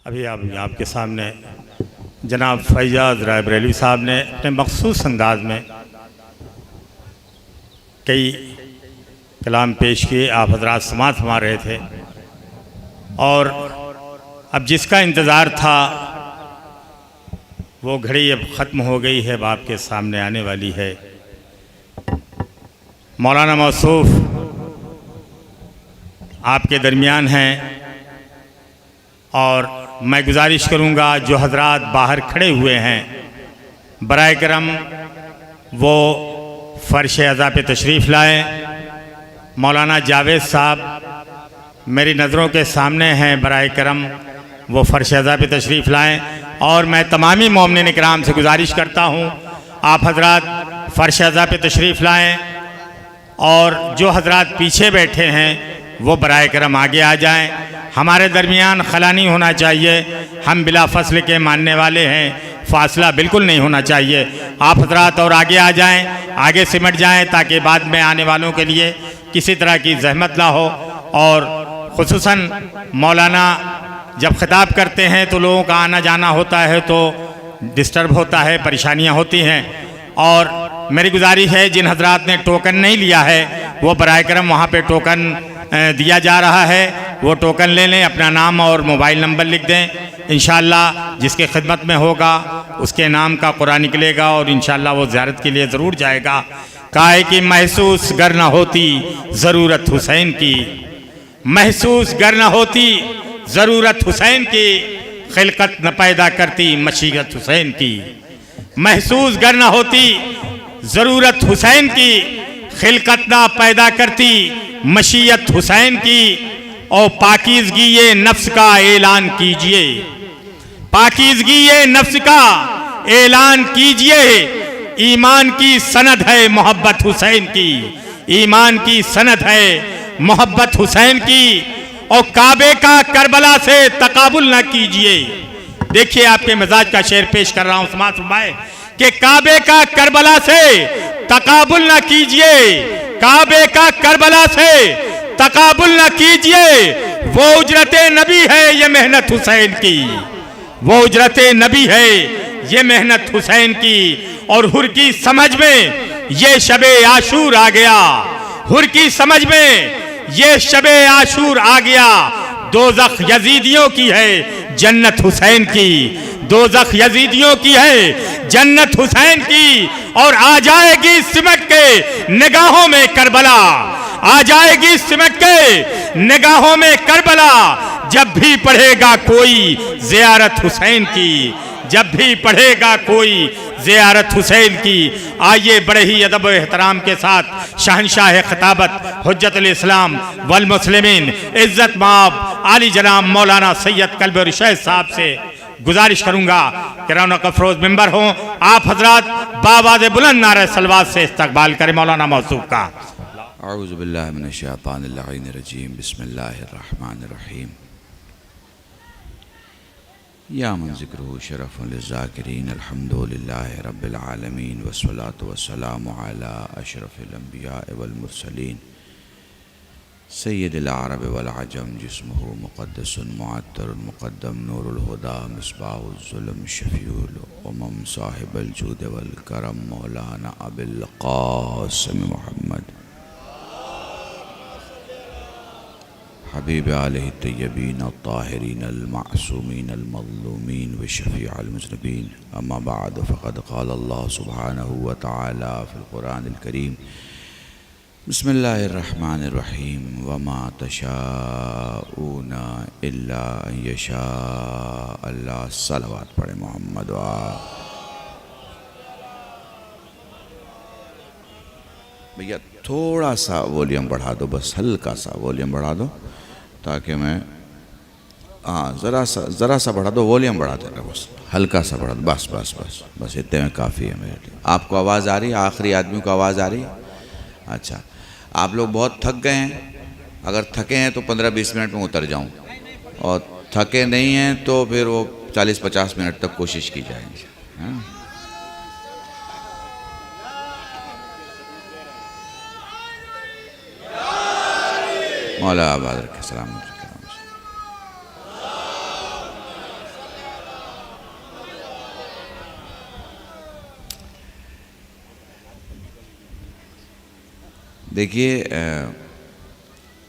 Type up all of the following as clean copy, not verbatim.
अभी आपके सामने जनाब फैयाज़ रायबरेलवी साहब ने अपने मखसूस अंदाज में कई कलाम पेश किए। आप हजरात समात फरमा रहे थे और अब जिसका इंतज़ार था वो घड़ी अब ख़त्म हो गई है, अब आपके सामने आने वाली है। मौलाना मौसूफ आपके दरमियान हैं और मैं गुजारिश करूंगा जो हजरात बाहर खड़े हुए हैं बराए करम वो फ़र्श अज़ा पे तशरीफ़ लाएँ। मौलाना जावेद साहब मेरी नज़रों के सामने हैं, बराए करम वो फ़र्श अज़ा पे तशरीफ़ लाएँ। और मैं तमामी मोमिनीन इकराम से गुजारिश करता हूँ आप हजरात फ़र्श अज़ा पे तशरीफ़ लाएँ और जो हजरात पीछे बैठे हैं वो बराए करम आगे आ जाएं। हमारे दरमियान खला नहीं होना चाहिए, हम बिला फसल के मानने वाले हैं, फासला बिल्कुल नहीं होना चाहिए। आप हजरात और आगे आ जाएं, आगे सिमट जाएं ताकि बाद में आने वालों के लिए किसी तरह की जहमत ना हो। और खुसूसन मौलाना जब ख़िताब करते हैं तो लोगों का आना जाना होता है तो डिस्टर्ब होता है, परेशानियाँ होती हैं। और मेरी गुजारिश है जिन हजरात ने टोकन नहीं लिया है वो बराए करम वहाँ पे टोकन दिया जा रहा है, वो टोकन ले लें, अपना नाम और मोबाइल नंबर लिख दें। इंशाअल्लाह जिसके खिदमत में होगा उसके नाम का कुरान निकलेगा और इंशाअल्लाह वो ज़ियारत के लिए ज़रूर जाएगा। काहे कि महसूस गर न होती ज़रूरत हुसैन की, महसूस गर न होती ज़रूरत हुसैन की, खिलकत न पैदा करती मशीयत हुसैन की। महसूस गर न होती ज़रूरत हुसैन की, खिलकत न पैदा करती मशीयत हुसैन की। और पाकीज़गी ये नफ्स का ऐलान कीजिए, पाकीज़गी ये नफ्स का ऐलान कीजिए। ईमान की सनद है मोहब्बत हुसैन की, ईमान की सनद है मोहब्बत हुसैन की। और काबे का करबला से तकाबुल ना कीजिए। देखिए आपके मिजाज का शेर पेश कर रहा हूं, समात फरमाए कि काबे का करबला से तकाबुल ना कीजिए, काबे का करबला से तकाबुल ना कीजिए। वो उजरत नबी है ये मेहनत हुसैन की, वो उजरत नबी है ये मेहनत हुसैन की। और हुर की समझ में ये शबे आशूर आ गया, हुर की समझ में ये शबे आशूर आ गया। दोज़ख यजीदियों की है जन्नत हुसैन की, दोज़ख यजीदियों की है जन्नत हुसैन की। और आ जाएगी सिमट के निगाहों में करबला, आ जाएगी सिमट के निगाहों में करबला। जब भी पढ़ेगा कोई ज़ियारत हुसैन की, जब भी पढ़ेगा कोई ज़ियारत हुसैन की। आइए बड़े ही अदब व एहतराम के साथ शहनशाह खिताबत हुज्जतुल इस्लाम वल मुस्लिमीन इज़्ज़त माब आली जनाब मौलाना सैयद कल्ब रशीद साहब से गुजारिश करूंगा कि रौनक अफरोज मिंबर हों। आप हजरात बावाज़ बुलंद नारे सलवात से इस्तकबाल करें मौलाना मौसूफ का। अऊज़ु बिल्लाहि मिनश शैतानिर रजीम, बिस्मिल्लाहिर रहमानिर रहीम। या मन ज़िक्रुहु शरफ़ुन लिज़्ज़ाकिरीन, अल्हम्दुलिल्लाहि रब्बिल आलमीन, वस्सलातु वस्सलामु अला अशरफिल अंबिया वल मुरसलीन, सय्यिदिल अरब वल अजम, जिस्मुहु मुक़द्दसुन मुअत्तरुन मुक़द्दम, नूरुल हुदा मिस्बाहुल ज़ुल्म, शफ़ीउल उमम, साहिबुल जूद वल करम, मौलाना अबुल क़ासिम मुहम्मद हबीब आलिहि तय्यबीन अत्ताहिरीन अल-मासूमीन अल-मज़लूमीन व शफ़ीउल मुज़निबीन। अम्मा बाद फ़क़द क़ाल अल्लाह सुब्हानहु व तआला फ़िल क़ुरानिल करीम, बिस्मिल्लाहिर रहमानिर रहीम, व मा तशाऊना इल्ला अन यशा अल्लाह। सलवात पढ़े मोहम्मद व भैया थोड़ा सा वॉल्यूम बढ़ा दो, बस हल्का सा वॉल्यूम बढ़ा दो ताकि मैं ज़रा सा बढ़ा दो, वॉल्यूम बढ़ा देना, बस हल्का सा बढ़ा दो, बस बस बस बस इतने में काफ़ी है मेरे लिए। आपको आवाज़ आ रही है? आखिरी आदमी को आवाज़ आ रही है? अच्छा, आप लोग बहुत थक गए हैं, अगर थके हैं तो 15-20 मिनट में उतर जाऊं, और थके नहीं हैं तो फिर वो 40-50 मिनट तक कोशिश की जाएगी। हाँ? मौला आबाद रखे, सलाम। देखिए,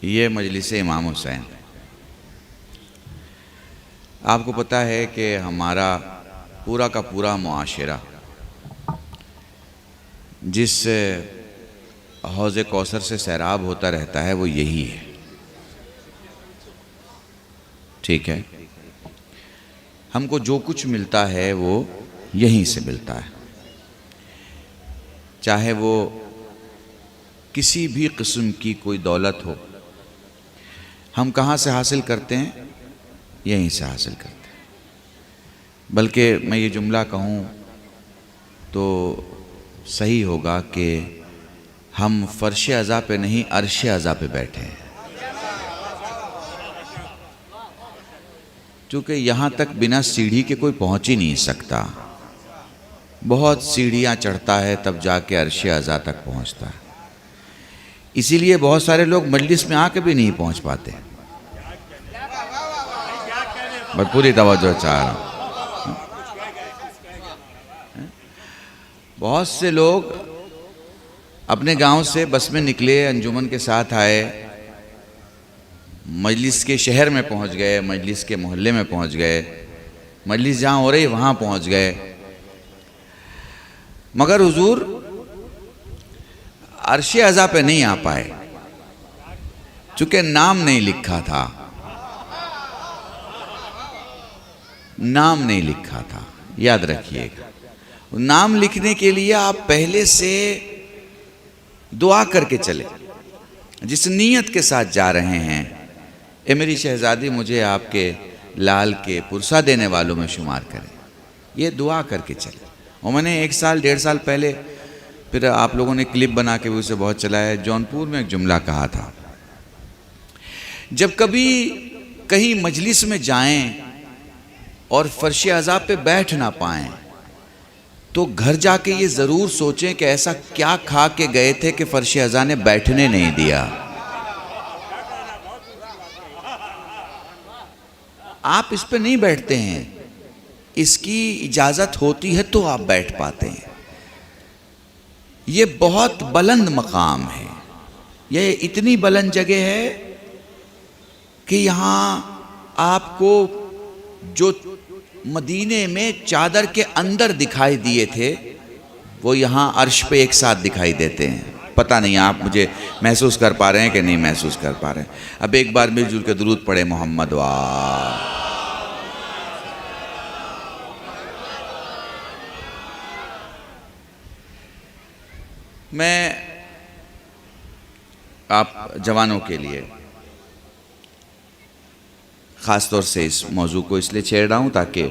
ये मजलिस इमाम हुसैन, आपको पता है कि हमारा पूरा का पूरा मुआशरा जिस हौज़ कौसर से सैराब होता रहता है वो यही है, ठीक है। हमको जो कुछ मिलता है वो यहीं से मिलता है, चाहे वो किसी भी किस्म की कोई दौलत हो, हम कहाँ से हासिल करते हैं? यहीं से हासिल करते हैं। बल्कि मैं ये जुमला कहूँ तो सही होगा कि हम फर्श अज़ा पे नहीं अर्श अज़ा पे बैठे हैं, क्योंकि यहाँ तक बिना सीढ़ी के कोई पहुँच ही नहीं सकता। बहुत सीढ़ियाँ चढ़ता है तब जाके अर्श अज़ा तक पहुँचता है। इसीलिए बहुत सारे लोग मजलिस में आके भी नहीं पहुँच पाते। मैं पूरी तवज्जो चाह रहा हूँ। बहुत से लोग अपने गांव से बस में निकले, अंजुमन के साथ आए, मजलिस के शहर में पहुंच गए, मजलिस के मोहल्ले में पहुंच गए, मजलिस जहाँ हो रही वहाँ पहुंच गए, मगर हुजूर अर्श अज़ा पे नहीं आ पाए, चूँकि नाम नहीं लिखा था, नाम नहीं लिखा था। याद रखिएगा, नाम लिखने के लिए आप पहले से दुआ करके चले। जिस नीयत के साथ जा रहे हैं, ए मेरी शहजादी मुझे आपके लाल के पुरसा देने वालों में शुमार करें, ये दुआ करके चले। और मैंने 1 साल 1.5 साल पहले, फिर आप लोगों ने क्लिप बना के भी उसे बहुत चलाया, जौनपुर में एक जुमला कहा था, जब कभी कहीं मजलिस में जाएं और फर्श अज़ा पे बैठ ना पाएं तो घर जाके ये ज़रूर सोचें कि ऐसा क्या खा के गए थे कि फर्श अज़ा ने बैठने नहीं दिया। आप इस पे नहीं बैठते हैं, इसकी इजाज़त होती है तो आप बैठ पाते हैं। ये बहुत बुलंद मकाम है, ये इतनी बुलंद जगह है कि यहाँ आपको जो मदीने में चादर के अंदर दिखाई दिए थे वो यहाँ अर्श पे एक साथ दिखाई देते हैं। पता नहीं आप मुझे महसूस कर पा रहे हैं कि नहीं महसूस कर पा रहे हैं। अब एक बार मिलजुल के दुरूद पढ़े मोहम्मद वाह। मैं आप जवानों के लिए ख़ास तौर से इस मौजू को इसलिए छेड़ रहा हूँ ताकि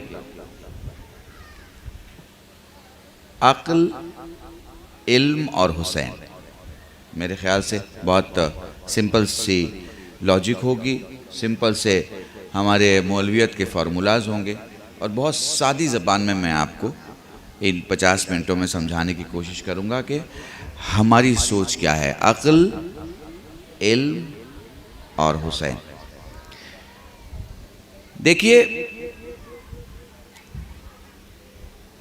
अक्ल, इल्म और हुसैन, मेरे ख़्याल से बहुत सिंपल सी लॉजिक होगी, सिंपल से हमारे मौलवियत के फार्मूलाज होंगे और बहुत सादी ज़बान में मैं आपको इन 50 मिनटों में समझाने की कोशिश करूँगा कि हमारी सोच क्या है। अक्ल, इल्म और हुसैन। देखिए,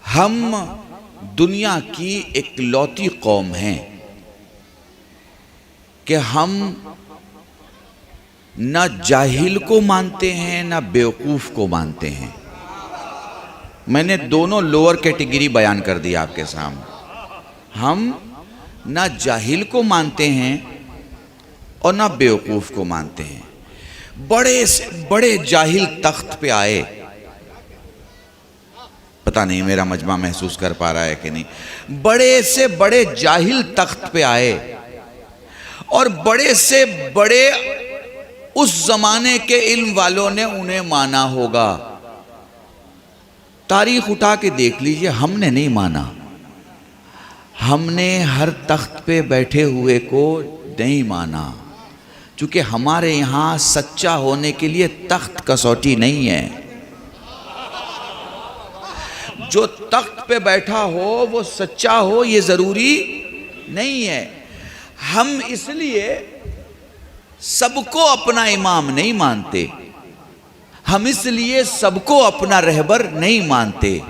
हम दुनिया की एक लौती कौम हैं कि हम न जाहिल को मानते हैं न बेवकूफ़ को मानते हैं। मैंने दोनों लोअर कैटेगरी बयान कर दी आपके सामने। हम न जाहिल को मानते हैं और न बेवकूफ़ को मानते हैं। बड़े से बड़े जाहिल तख्त पे आए, पता नहीं मेरा मजमा महसूस कर पा रहा है कि नहीं, बड़े से बड़े जाहिल तख्त पे आए और बड़े से बड़े उस जमाने के इल्म वालों ने उन्हें माना होगा। तारीख उठा के देख लीजिए, हमने नहीं माना। हमने हर तख्त पे बैठे हुए को नहीं माना, क्योंकि हमारे यहाँ सच्चा होने के लिए तख्त कसौटी नहीं है। जो तख्त पे बैठा हो वो सच्चा हो ये ज़रूरी नहीं है। हम इसलिए सबको अपना इमाम नहीं मानते, हम इसलिए सबको अपना रहबर नहीं मानते,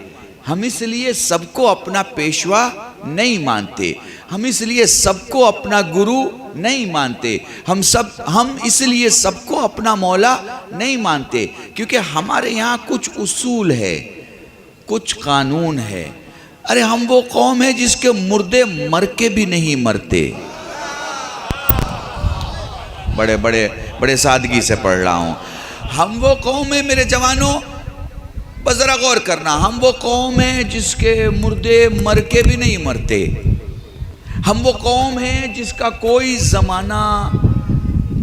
हम इसलिए सबको अपना पेशवा नहीं मानते। हम इसलिए सबको अपना गुरु नहीं मानते, हम इसलिए सबको अपना मौला नहीं मानते, क्योंकि हमारे यहाँ कुछ उसूल है, कुछ कानून है। अरे हम वो कौम है जिसके मुर्दे मर के भी नहीं मरते। बड़े बड़े बड़े सादगी से पढ़ रहा हूँ। हम वो कौम है मेरे जवानों, बस जरा गौर करना, हम वो कौम है जिसके मुर्दे मर के भी नहीं मरते। हम वो कौम है जिसका कोई ज़माना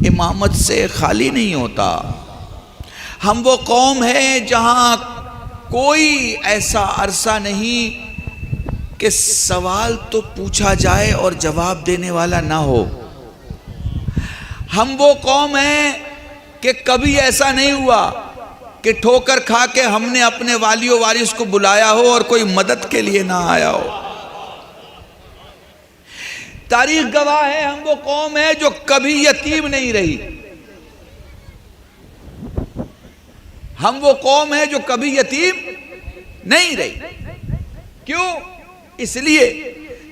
इमामत से खाली नहीं होता। हम वो कौम है जहाँ कोई ऐसा अरसा नहीं कि सवाल तो पूछा जाए और जवाब देने वाला ना हो। हम वो कौम है कि कभी ऐसा नहीं हुआ कि ठोकर खा के हमने अपने वालियों वारिस को बुलाया हो और कोई मदद के लिए ना आया हो। तारीख गवाह है, हम वो कौम है जो कभी यतीम नहीं रही। हम वो कौम है जो कभी यतीम नहीं रही। क्यों? इसलिए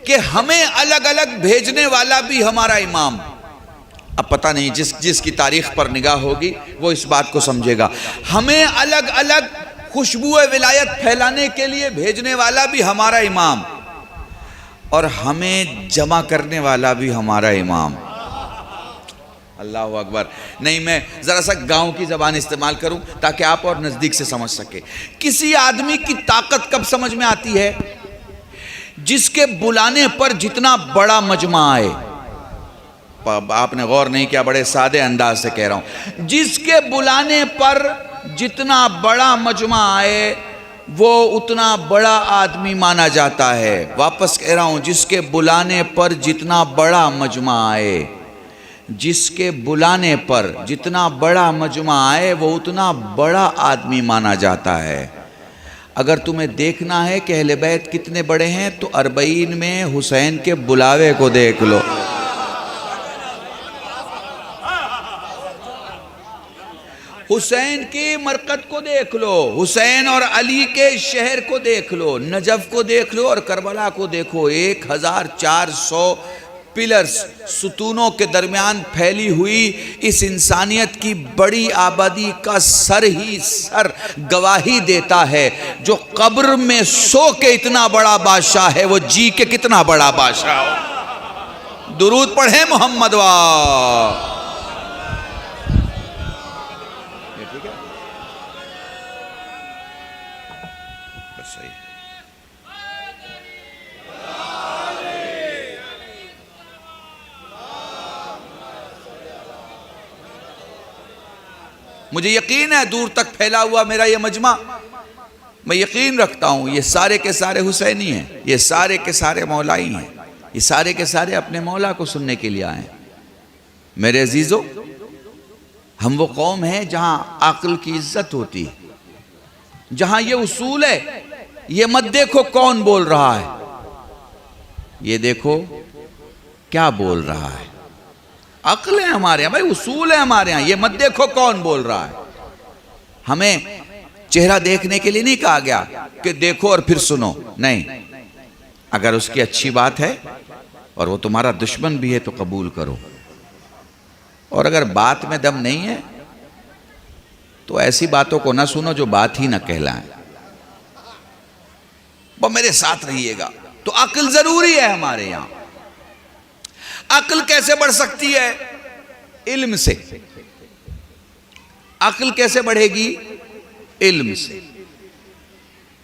कि हमें अलग अलग भेजने वाला भी हमारा इमाम। अब पता नहीं जिसकी तारीख पर निगाह होगी वो इस बात को समझेगा। हमें अलग अलग खुशबू विलायत फैलाने के लिए भेजने वाला भी हमारा इमाम, और हमें जमा करने वाला भी हमारा इमाम। अल्लाह अकबर। नहीं, मैं ज़रा सा गांव की ज़बान इस्तेमाल करूं ताकि आप और नज़दीक से समझ सके। किसी आदमी की ताकत कब समझ में आती है? जिसके बुलाने पर जितना बड़ा मजमा आए। आपने गौर नहीं किया, बड़े सादे अंदाज से कह रहा हूं। जिसके बुलाने पर जितना बड़ा मजमा आए वो उतना बड़ा आदमी माना जाता है। वापस कह रहा हूं, जिसके बुलाने पर जितना बड़ा मजमा आए, जिसके बुलाने पर जितना बड़ा मजमा आए वो उतना बड़ा आदमी माना जाता है। अगर तुम्हें देखना है कि अहले बैत कितने बड़े हैं तो अरबईन में हुसैन के बुलावे को देख लो। हुसैन की मरकत को देख लो, हुसैन और अली के शहर को देख लो, नजफ को देख लो और करबला को देखो। 1400 पिलर्स, सुतूनों के दरमियान फैली हुई इस इंसानियत की बड़ी आबादी का सर ही सर गवाही देता है। जो कब्र में सो के इतना बड़ा बादशाह है वो जी के कितना बड़ा बादशाह हो। दुरूद पढ़े मोहम्मद वाह। मुझे यकीन है दूर तक फैला हुआ मेरा ये मजमा, मैं यकीन रखता हूँ ये सारे के सारे हुसैनी हैं, ये सारे के सारे मौलाई हैं, ये सारे के सारे अपने मौला को सुनने के लिए आए हैं। मेरे अजीजों, हम वो कौम है जहाँ अक्ल की इज्जत होती है, जहाँ ये उसूल है, ये मत देखो कौन बोल रहा है, ये देखो क्या बोल रहा है। अक्ल है हमारे यहाँ भाई, उसूल है हमारे यहाँ, ये मत देखो कौन बोल रहा है। हमें चेहरा देखने के लिए नहीं कहा गया कि देखो और फिर सुनो, नहीं। अगर उसकी अच्छी बात है और वो तुम्हारा दुश्मन भी है तो कबूल करो, और अगर बात में दम नहीं है तो ऐसी बातों को ना सुनो जो बात ही ना कहलाएं। वो मेरे साथ रहिएगा। तो अक्ल जरूरी है हमारे यहां। अक्ल कैसे बढ़ सकती है? इल्म से। अक्ल कैसे बढ़ेगी? इल्म से।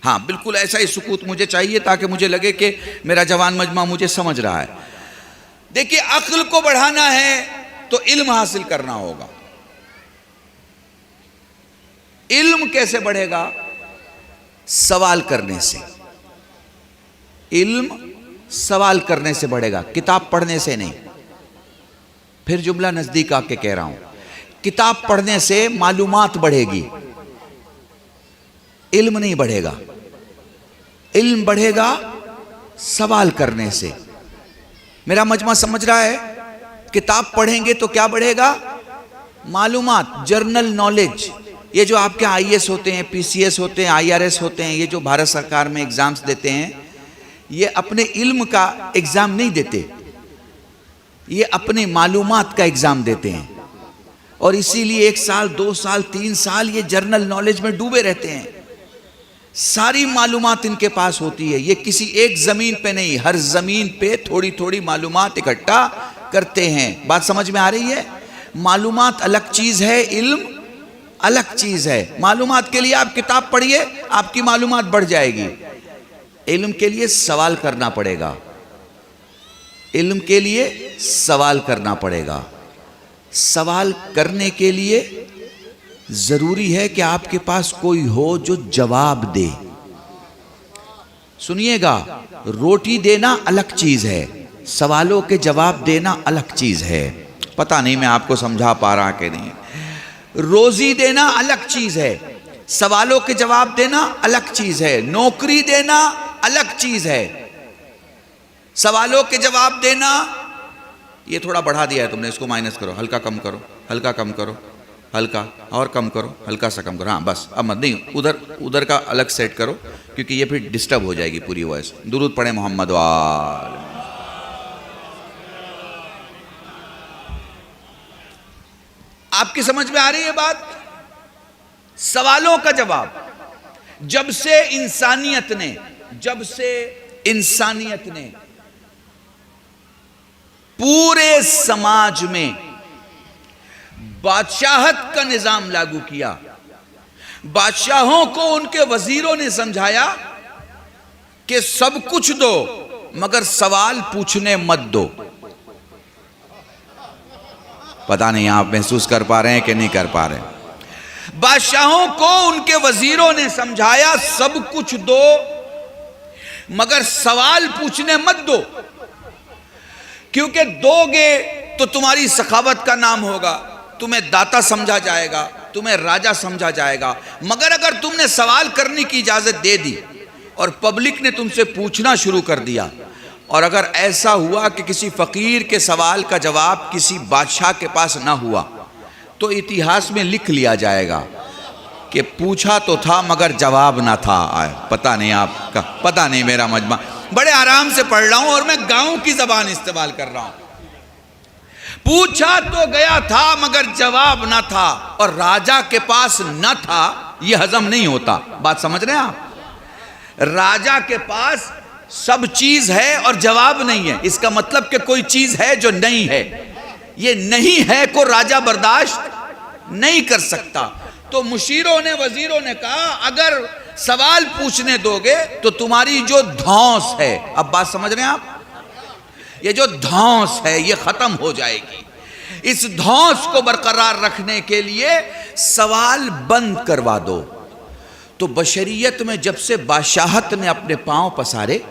हाँ, बिल्कुल ऐसा ही सुकूत मुझे चाहिए ताकि मुझे लगे कि मेरा जवान मजमा मुझे समझ रहा है। देखिए, अक्ल को बढ़ाना है तो इल्म हासिल करना होगा। इल्म कैसे बढ़ेगा? सवाल करने से। इल्म सवाल करने से बढ़ेगा, किताब पढ़ने से नहीं। फिर जुमला नजदीक आके कह रहा हूं, किताब पढ़ने से मालूमात बढ़ेगी, इल्म नहीं बढ़ेगा। इल्म बढ़ेगा सवाल करने से। मेरा मजमा समझ रहा है? किताब पढ़ेंगे तो क्या बढ़ेगा? मालूमात, जर्नल नॉलेज। ये जो आपके IAS होते हैं, PCS होते हैं, IRS होते हैं, ये जो भारत सरकार में एग्जाम्स देते हैं, ये अपने इल्म का एग्जाम नहीं देते, ये अपने मालूमात का एग्जाम देते हैं। और इसीलिए 1 साल 2 साल 3 साल ये जर्नल नॉलेज में डूबे रहते हैं। सारी मालूमात इनके पास होती है। ये किसी एक जमीन पे नहीं, हर जमीन पे थोड़ी थोड़ी मालूमात इकट्ठा करते हैं। बात समझ में आ रही है? मालूमात अलग चीज है, इल्म अलग चीज है। मालूमात के लिए आप किताब पढ़िए, आपकी मालूमात बढ़ जाएगी। इल्म के लिए सवाल करना पड़ेगा, इल्म के लिए सवाल करना पड़ेगा। सवाल करने के लिए जरूरी है कि आपके पास कोई हो जो जवाब दे। सुनिएगा, रोटी देना अलग चीज है, सवालों के जवाब देना अलग चीज है। पता नहीं मैं आपको समझा पा रहा कि नहीं। रोजी देना अलग चीज है, सवालों के जवाब देना अलग चीज है। नौकरी देना अलग चीज है, सवालों के जवाब देना। ये थोड़ा बढ़ा दिया है तुमने, इसको माइनस करो, हल्का कम करो, हल्का कम करो, हल्का और कम करो, हल्का सा कम करो। हाँ बस, अब मत, नहीं उधर का अलग सेट करो, क्योंकि ये फिर डिस्टर्ब हो जाएगी पूरी वॉइस। दुरूद पढ़े मोहम्मद वाल। आपकी समझ में आ रही है बात? सवालों का जवाब। जब से इंसानियत ने पूरे समाज में बादशाहत का निजाम लागू किया, बादशाहों को उनके वजीरों ने समझाया कि सब कुछ दो मगर सवाल पूछने मत दो। पता नहीं आप महसूस कर पा रहे हैं कि नहीं कर पा रहे हैं। बादशाहों को उनके वजीरों ने समझाया सब कुछ दो मगर सवाल पूछने मत दो, क्योंकि दोगे तो तुम्हारी सखावत का नाम होगा, तुम्हें दाता समझा जाएगा, तुम्हें राजा समझा जाएगा। मगर अगर तुमने सवाल करने की इजाजत दे दी और पब्लिक ने तुमसे पूछना शुरू कर दिया, और अगर ऐसा हुआ कि किसी फकीर के सवाल का जवाब किसी बादशाह के पास ना हुआ, तो इतिहास में लिख लिया जाएगा कि पूछा तो था मगर जवाब ना था। पता नहीं आपका, पता नहीं मेरा मजमा। बड़े आराम से पढ़ रहा हूं और मैं गांव की जबान इस्तेमाल कर रहा हूं। पूछा तो गया था मगर जवाब ना था, और राजा के पास न था, यह हजम नहीं होता। बात समझ रहे हैं आप? राजा के पास सब चीज है और जवाब नहीं है, इसका मतलब कि कोई चीज है जो नहीं है। ये नहीं है को राजा बर्दाश्त नहीं कर सकता। तो मुशीरों ने, वजीरों ने कहा अगर सवाल पूछने दोगे तो तुम्हारी जो धौंस है, अब बात समझ रहे हैं आप, ये जो धौंस है ये खत्म हो जाएगी। इस धौंस को बरकरार रखने के लिए सवाल बंद करवा दो। तो बशरियत में जब से बादशाहत ने अपने पांव पसारे,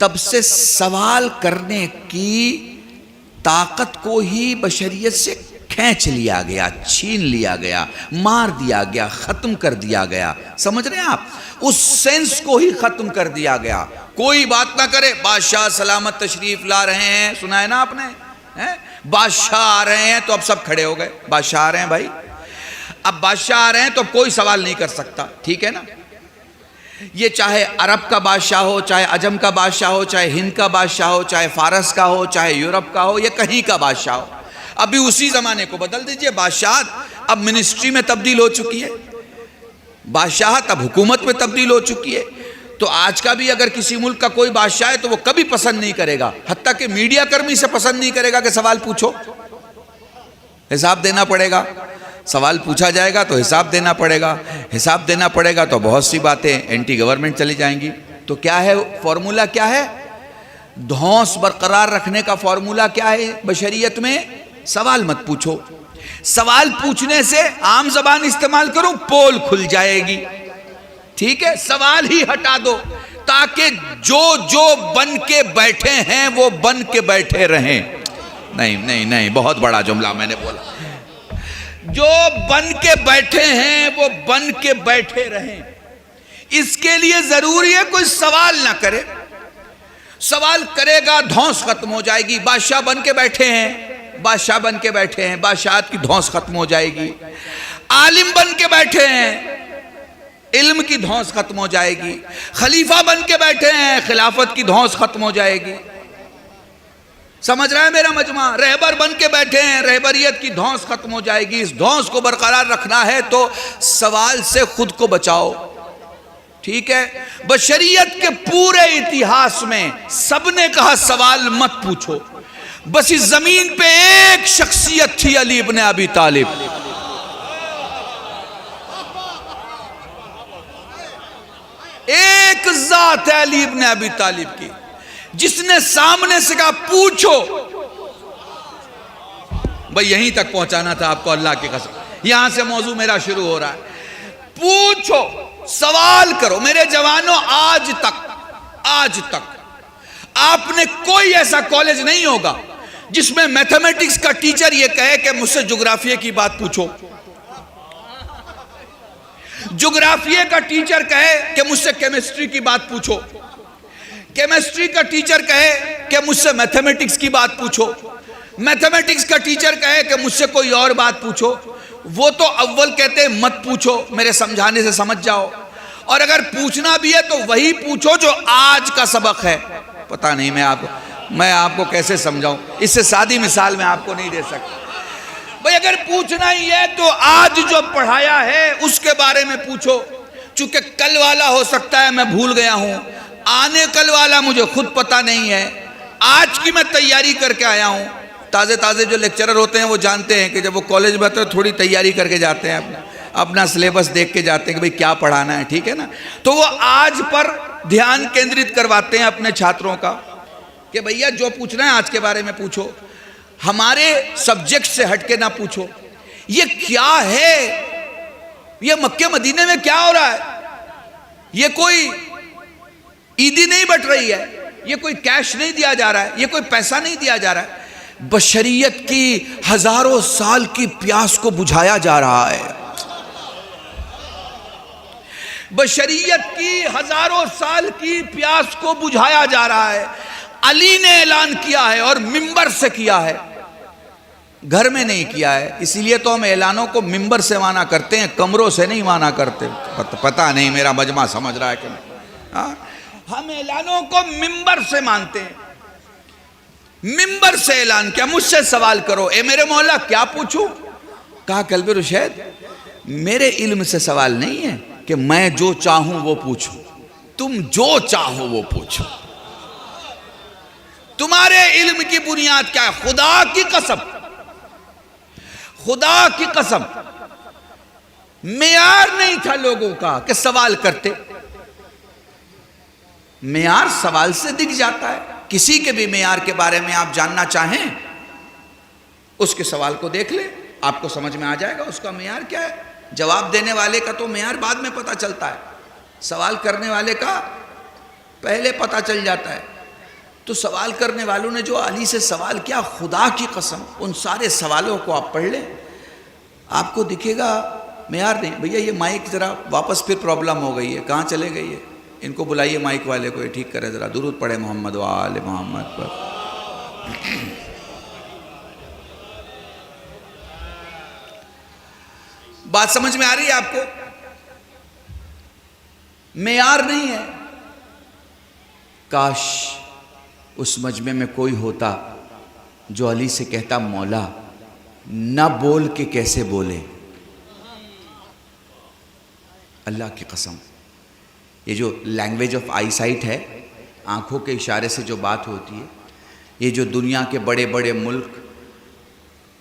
तब से सवाल करने की ताकत को ही बशरियत से खींच लिया गया, छीन लिया गया, मार दिया गया, खत्म कर दिया गया। समझ रहे हैं आप? उस सेंस को ही खत्म कर दिया गया। कोई बात ना करे, बादशाह सलामत तशरीफ ला रहे हैं, सुना है ना आपने? बादशाह आ रहे हैं तो अब सब खड़े हो गए। बादशाह आ रहे हैं भाई, अब बादशाह आ रहे हैं तो कोई सवाल नहीं कर सकता, ठीक है ना? ये चाहे अरब का बादशाह हो, चाहे अजम का बादशाह हो, चाहे हिंद का बादशाह हो, चाहे फारस का हो, चाहे यूरोप का हो, या कहीं का बादशाह हो। अभी उसी जमाने को बदल दीजिए, बादशाहत अब मिनिस्ट्री में तब्दील हो चुकी है, बादशाहत अब हुकूमत में तब्दील हो चुकी है। तो आज का भी अगर किसी मुल्क का कोई बादशाह है तो वो कभी पसंद नहीं करेगा, हत्ता कि मीडिया कर्मी से पसंद नहीं करेगा कि सवाल पूछो, हिसाब देना पड़ेगा। सवाल पूछा जाएगा तो हिसाब देना पड़ेगा, हिसाब देना पड़ेगा तो बहुत सी बातें एंटी गवर्नमेंट चली जाएंगी। तो क्या है फॉर्मूला? क्या है धौंस बरकरार रखने का फॉर्मूला? क्या है बशरियत में? सवाल मत पूछो। सवाल पूछने से आम जबान इस्तेमाल करो, पोल खुल जाएगी, ठीक है? सवाल ही हटा दो ताकि जो जो बन के बैठे हैं वो बन के बैठे रहें। नहीं नहीं नहीं, बहुत बड़ा जुमला मैंने बोला। जो बन के बैठे हैं वो बन के बैठे रहें। इसके लिए जरूरी है कोई सवाल ना करे। सवाल करेगा धौंस खत्म हो जाएगी। बादशाह बन के बैठे हैं, बादशाह बन के बैठे हैं, बादशाहत की धौंस खत्म हो जाएगी। आलिम बन के बैठे हैं, इल्म की धौंस खत्म हो जाएगी। खलीफा बन के बैठे हैं, खिलाफत की धौंस खत्म हो जाएगी। समझ रहा है मेरा मजमा? रहबर बन के बैठे हैं, रहबरियत की धौंस खत्म हो जाएगी। इस धौंस को बरकरार रखना है तो सवाल से खुद को बचाओ, ठीक है? बशरियत के पूरे इतिहास में सबने कहा सवाल मत पूछो। बस इस जमीन पे एक शख्सियत थी, अली इब्न अबी तालिब। एक जात है अली इब्न अबी तालिब की, जिसने सामने से कहा पूछो। भाई यहीं तक पहुंचाना था आपको, अल्लाह की कसम। यहां से मौजू मेरा शुरू हो रहा है। पूछो, सवाल करो। मेरे जवानों, आज तक आपने कोई ऐसा कॉलेज नहीं होगा जिसमें मैथमेटिक्स का टीचर यह कहे कि मुझसे ज्योग्राफिया की बात पूछो। ज्योग्राफिया का टीचर कहे कि मुझसे केमिस्ट्री की बात पूछो। केमिस्ट्री का टीचर कहे कि मुझसे मैथमेटिक्स की बात पूछो। मैथमेटिक्स का टीचर कहे कि मुझसे कोई और बात पूछो। वो तो अव्वल कहते हैं मत पूछो, मेरे समझाने से समझ जाओ। और अगर पूछना भी है तो वही पूछो जो आज का सबक है। पता नहीं मैं आपको कैसे समझाऊं, इससे सादी मिसाल मैं आपको नहीं दे सकता। भाई अगर पूछना ही है तो आज जो पढ़ाया है उसके बारे में पूछो। चूंकि कल वाला हो सकता है मैं भूल गया हूं, आने कल वाला मुझे खुद पता नहीं है। आज की मैं तैयारी करके आया हूं। ताज़े जो लेक्चरर होते हैं वो जानते हैं कि जब वो कॉलेज में आते हैं थोड़ी तैयारी करके जाते हैं, अपना सिलेबस देख के जाते हैं कि भाई क्या पढ़ाना है, ठीक है ना? तो वो आज पर ध्यान केंद्रित करवाते हैं अपने छात्रों का कि भैया जो पूछना है आज के बारे में पूछो, हमारे सब्जेक्ट से हटके ना पूछो। ये क्या है? ये मक्के मदीने में क्या हो रहा है? ये कोई ईदी नहीं बट रही है, ये कोई कैश नहीं दिया जा रहा है, ये कोई पैसा नहीं दिया जा रहा है। बशरियत की हजारों साल की प्यास को बुझाया जा रहा है। बशरियत की हजारों साल की प्यास को बुझाया जा रहा है। अली ने ऐलान किया है और मिंबर से किया है, घर में नहीं किया है। इसीलिए तो हम ऐलानों को मिंबर से माना करते हैं, कमरों से नहीं माना करते। पता नहीं मेरा मजमा समझ रहा है कि नहीं? हम ऐलानों को मिंबर से मानते हैं। मिंबर से ऐलान किया, मुझसे सवाल करो। ए मेरे मौला क्या पूछूं? कहा कल्बे रुशैद, मेरे इल्म से सवाल नहीं है कि मैं जो चाहूं वो पूछूं, तुम जो चाहो वो पूछो। तुम्हारे इल्म की बुनियाद क्या है? खुदा की कसम, खुदा की कसम, मेयार नहीं था लोगों का कि सवाल करते। मेयार सवाल से दिख जाता है। किसी के भी मेयार के बारे में आप जानना चाहें, उसके सवाल को देख ले, आपको समझ में आ जाएगा उसका मेयार क्या है। जवाब देने वाले का तो मेयार बाद में पता चलता है, सवाल करने वाले का पहले पता चल जाता है। तो सवाल करने वालों ने जो अली से सवाल किया, खुदा की कसम उन सारे सवालों को आप पढ़ लें, आपको दिखेगा मेयार नहीं। भैया ये माइक ज़रा वापस फिर प्रॉब्लम हो गई है, कहाँ चले गई है? इनको बुलाइए माइक वाले को, ये ठीक करे ज़रा। दुरूद पढ़े मोहम्मद व आले मोहम्मद पर। बात समझ में आ रही है आपको? मेयार नहीं है। काश उस मजमे में कोई होता जो अली से कहता, मौला न बोल के कैसे बोले। अल्लाह की कसम, ये जो लैंग्वेज ऑफ आईसाइट है, आंखों के इशारे से जो बात होती है, ये जो दुनिया के बड़े बड़े मुल्क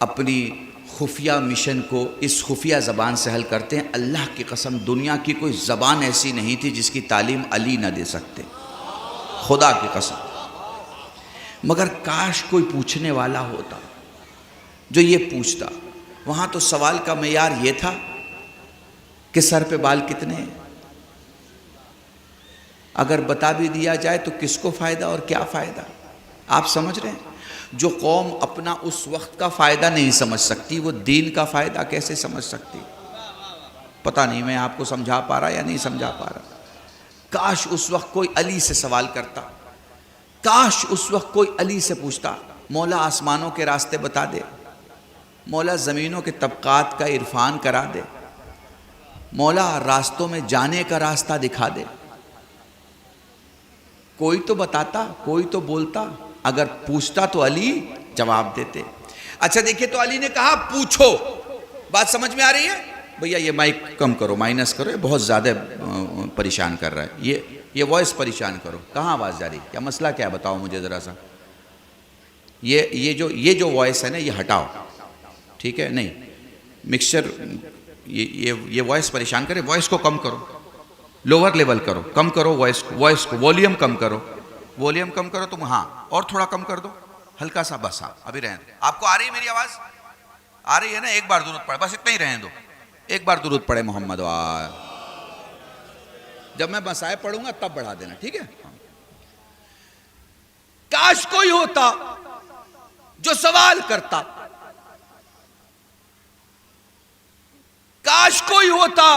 अपनी खुफिया मिशन को इस खुफिया ज़बान से हल करते हैं, अल्लाह की कसम दुनिया की कोई ज़बान ऐसी नहीं थी जिसकी तालीम अली न दे सकते, खुदा की कसम। मगर काश कोई पूछने वाला होता जो ये पूछता। वहाँ तो सवाल का मेयार ये था कि सर पे बाल कितने हैं। अगर बता भी दिया जाए तो किसको फ़ायदा और क्या फ़ायदा? आप समझ रहे हैं? जो कौम अपना उस वक्त का फ़ायदा नहीं समझ सकती, वो दीन का फ़ायदा कैसे समझ सकती? पता नहीं मैं आपको समझा पा रहा या नहीं समझा पा रहा। काश उस वक्त कोई अली से सवाल करता, काश उस वक्त कोई अली से पूछता, मौला आसमानों के रास्ते बता दे, मौला ज़मीनों के तबकात का इरफान करा दे, मौला रास्तों में जाने का रास्ता दिखा दे। कोई तो बताता, कोई तो बोलता, अगर पूछता तो अली जवाब देते। अच्छा देखिए, तो अली ने कहा पूछो। बात समझ में आ रही है? भैया ये माइक कम करो, माइनस करो, ये बहुत ज़्यादा परेशान कर रहा है, ये वॉइस परेशान करो। कहाँ आवाज़ जा रही? क्या मसला क्या है बताओ मुझे ज़रा सा। ये जो वॉइस है ना, ये हटाओ, ठीक है? नहीं, मिक्सचर, ये वॉइस परेशान करे, वॉइस को कम करो, लोअर लेवल करो, कम करो वॉइस को, वॉल्यूम कम करो, वॉल्यूम कम करो तुम। हाँ, और थोड़ा कम कर दो, हल्का सा, बस। हाँ अभी रहने दो। आपको आ रही है मेरी आवाज़? आ रही है ना? एक बार दुरूद पढ़े, बस इतना ही रहने दो। एक बार दुरूद पढ़े मोहम्मद वाह। जब मैं मसाए पढ़ूंगा तब बढ़ा देना, ठीक है? काश कोई होता जो सवाल करता, काश कोई होता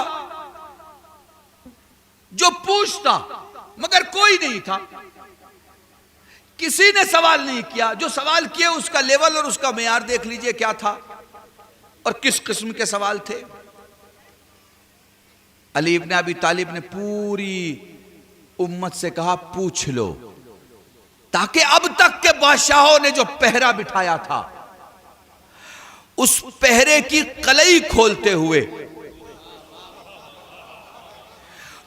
जो पूछता, मगर कोई नहीं था। किसी ने सवाल नहीं किया। जो सवाल किए उसका लेवल और उसका मेयार देख लीजिए क्या था और किस किस्म के सवाल थे। अली इब्न अबी तालिब ने पूरी उम्मत से कहा पूछ लो, ताकि अब तक के बादशाहों ने जो पहरा बिठाया था उस पहरे की कलई खोलते हुए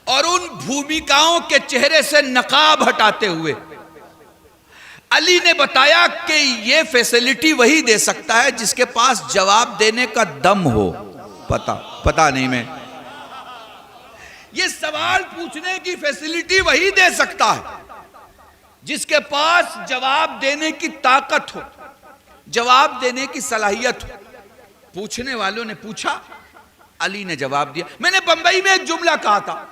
और उन भूमिकाओं के चेहरे से नकाब हटाते हुए अली ने बताया कि यह फैसिलिटी वही दे सकता है जिसके पास जवाब देने का दम हो। पता नहीं, मैं ये सवाल पूछने की फैसिलिटी वही दे सकता है जिसके पास जवाब देने की ताकत हो, जवाब देने की सलाहियत हो। पूछने वालों ने पूछा, अली ने जवाब दिया। मैंने बंबई में एक जुमला कहा था,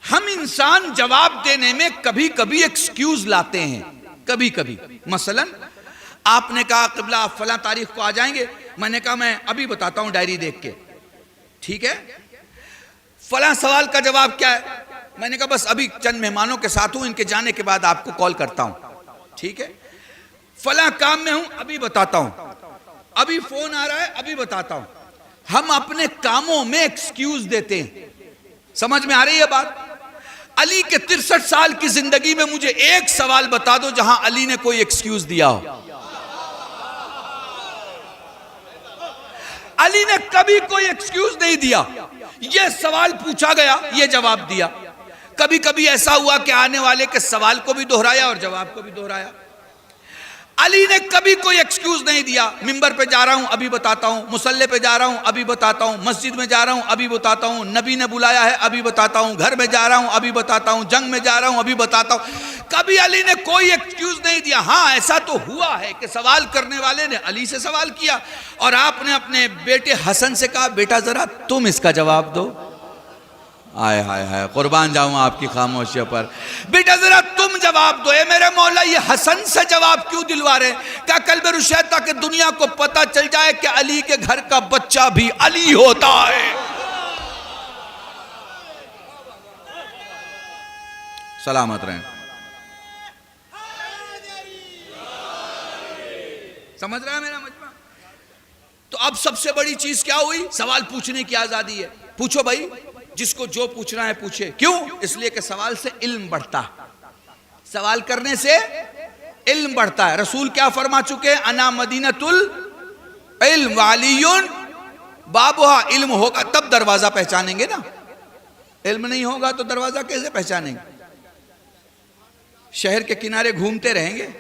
हम इंसान जवाब देने में कभी कभी एक्सक्यूज लाते हैं, कभी कभी। मसलन आपने कहा किबला आप फलां तारीख को आ जाएंगे, मैंने कहा मैं अभी बताता हूं डायरी देख के, ठीक है? फलां सवाल का जवाब क्या है? मैंने कहा बस अभी चंद मेहमानों के साथ हूं, इनके जाने के बाद आपको कॉल करता हूं, ठीक है? फलां काम में हूं, अभी बताता हूं, अभी फोन आ रहा है, अभी बताता हूं। हम अपने कामों में एक्सक्यूज देते हैं। समझ में आ रही है बात? अली के 63 साल की जिंदगी में मुझे एक सवाल बता दो जहां अली ने कोई एक्सक्यूज दिया हो। अली ने कभी कोई एक्सक्यूज नहीं दिया। यह सवाल पूछा गया, यह जवाब दिया। कभी कभी ऐसा हुआ कि आने वाले के सवाल को भी दोहराया और जवाब को भी दोहराया। अली ने कभी कोई एक्सक्यूज नहीं दिया। मिंबर पे जा रहा हूं, अभी बताता हूं, मुसल्ले पे जा रहा हूं, अभी बताता हूं, मस्जिद में जा रहा हूं, अभी बताता हूं, नबी ने बुलाया है, अभी बताता हूं, घर में जा रहा हूं, अभी बताता हूं, जंग में जा रहा हूं, अभी बताता हूं। कभी अली ने कोई एक्सक्यूज नहीं दिया। हां, ऐसा तो हुआ है कि सवाल करने वाले ने अली से सवाल किया और आपने अपने बेटे हसन से कहा बेटा जरा तुम इसका जवाब दो। आय हाय हाय, कुर्बान जाऊं आपकी खामोशियों पर। बेटा जरा तुम जवाब दो। मेरे मौला ये हसन से जवाब क्यों दिलवा रहे? क्या कल्ब रुशैद ताकि दुनिया को पता चल जाए कि अली के घर का बच्चा भी अली होता है। सलामत रहें। समझ रहा है मेरा मजमा? तो अब सबसे बड़ी चीज क्या हुई? सवाल पूछने की आजादी है। पूछो भाई, जिसको जो पूछना है पूछे। क्यों? इसलिए कि सवाल से इल्म बढ़ता है, सवाल करने से इल्म बढ़ता है। रसूल क्या फरमा चुके हैं? अना मदीनतुल इल्म वालियुन बाबुहा। इल्म होगा तब दरवाजा पहचानेंगे ना, इल्म नहीं होगा तो दरवाजा कैसे पहचानेंगे? शहर के किनारे घूमते रहेंगे,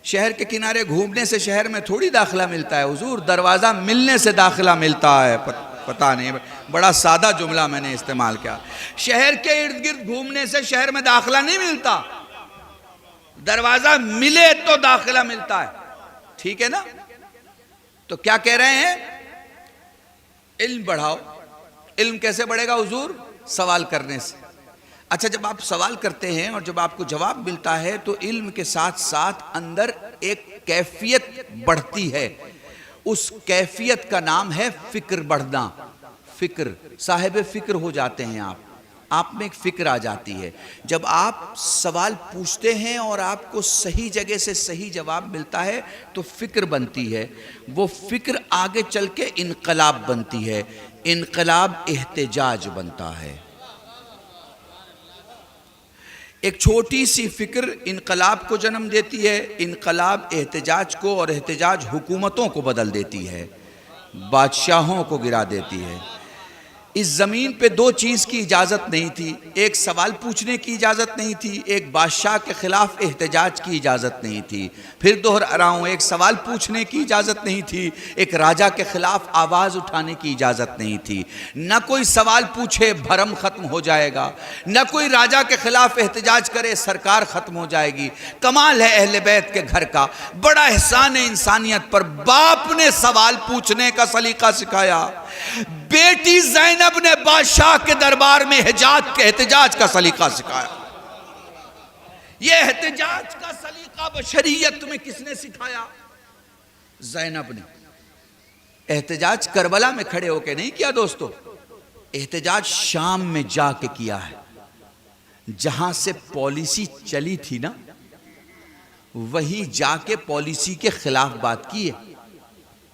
शहर के किनारे घूमने से शहर में थोड़ी दाखिला मिलता है हुजूर, दरवाजा मिलने से दाखिला मिलता है। पता नहीं, बड़ा सादा जुमला मैंने इस्तेमाल किया। शहर के इर्द गिर्द घूमने से शहर में दाखिला नहीं मिलता, दरवाजा मिले तो दाखिला मिलता है, ठीक है ना? तो क्या कह रहे हैं? इल्म बढ़ाओ। इल्म कैसे बढ़ेगा हुजूर? सवाल करने से। अच्छा, जब आप सवाल करते हैं और जब आपको जवाब मिलता है तो इल्म के साथ साथ अंदर एक कैफियत बढ़ती है। उस कैफियत का नाम है फिक्र बढ़ना। फिक्र, साहिब फिक्र हो जाते हैं आप में एक फिक्र आ जाती है। जब आप सवाल पूछते हैं और आपको सही जगह से सही जवाब मिलता है तो फिक्र बनती है। वो फिक्र आगे चल के इनकलाब बनती है। इनकलाब एहतिजाज बनता है। एक छोटी सी फिक्र इनकलाब को जन्म देती है, इनकलाब एहतिजाज को, और एहतिजाज हुकूमतों को बदल देती है, बादशाहों को गिरा देती है। इस ज़मीन पे दो चीज़ की इजाज़त नहीं थी, एक सवाल पूछने की इजाज़त नहीं थी, एक बादशाह के ख़िलाफ़ एहतजाज की इजाज़त नहीं थी। फिर दोहरा रहा हूँ, एक सवाल पूछने की इजाज़त नहीं थी, एक राजा के ख़िलाफ़ आवाज़ उठाने की इजाज़त नहीं थी। न कोई सवाल पूछे भरम ख़त्म हो जाएगा, न कोई राजा के ख़िलाफ़ एहतजाज करे सरकार ख़त्म हो जाएगी। कमाल है अहले बैत के घर का, बड़ा एहसान है इंसानियत पर। बाप ने सवाल पूछने का सलीका सिखाया, बेटी ज़ैनब ने बादशाह के दरबार में एहतजाज का सलीका सिखाया। यह एहतजाज का सलीका बशरियत में किसने सिखाया? ज़ैनब ने। एहतजाज करबला में खड़े होकर नहीं किया दोस्तों, एहतजाज शाम में जाके किया है। जहां से पॉलिसी चली थी ना, वहीं जाके पॉलिसी के खिलाफ बात की है।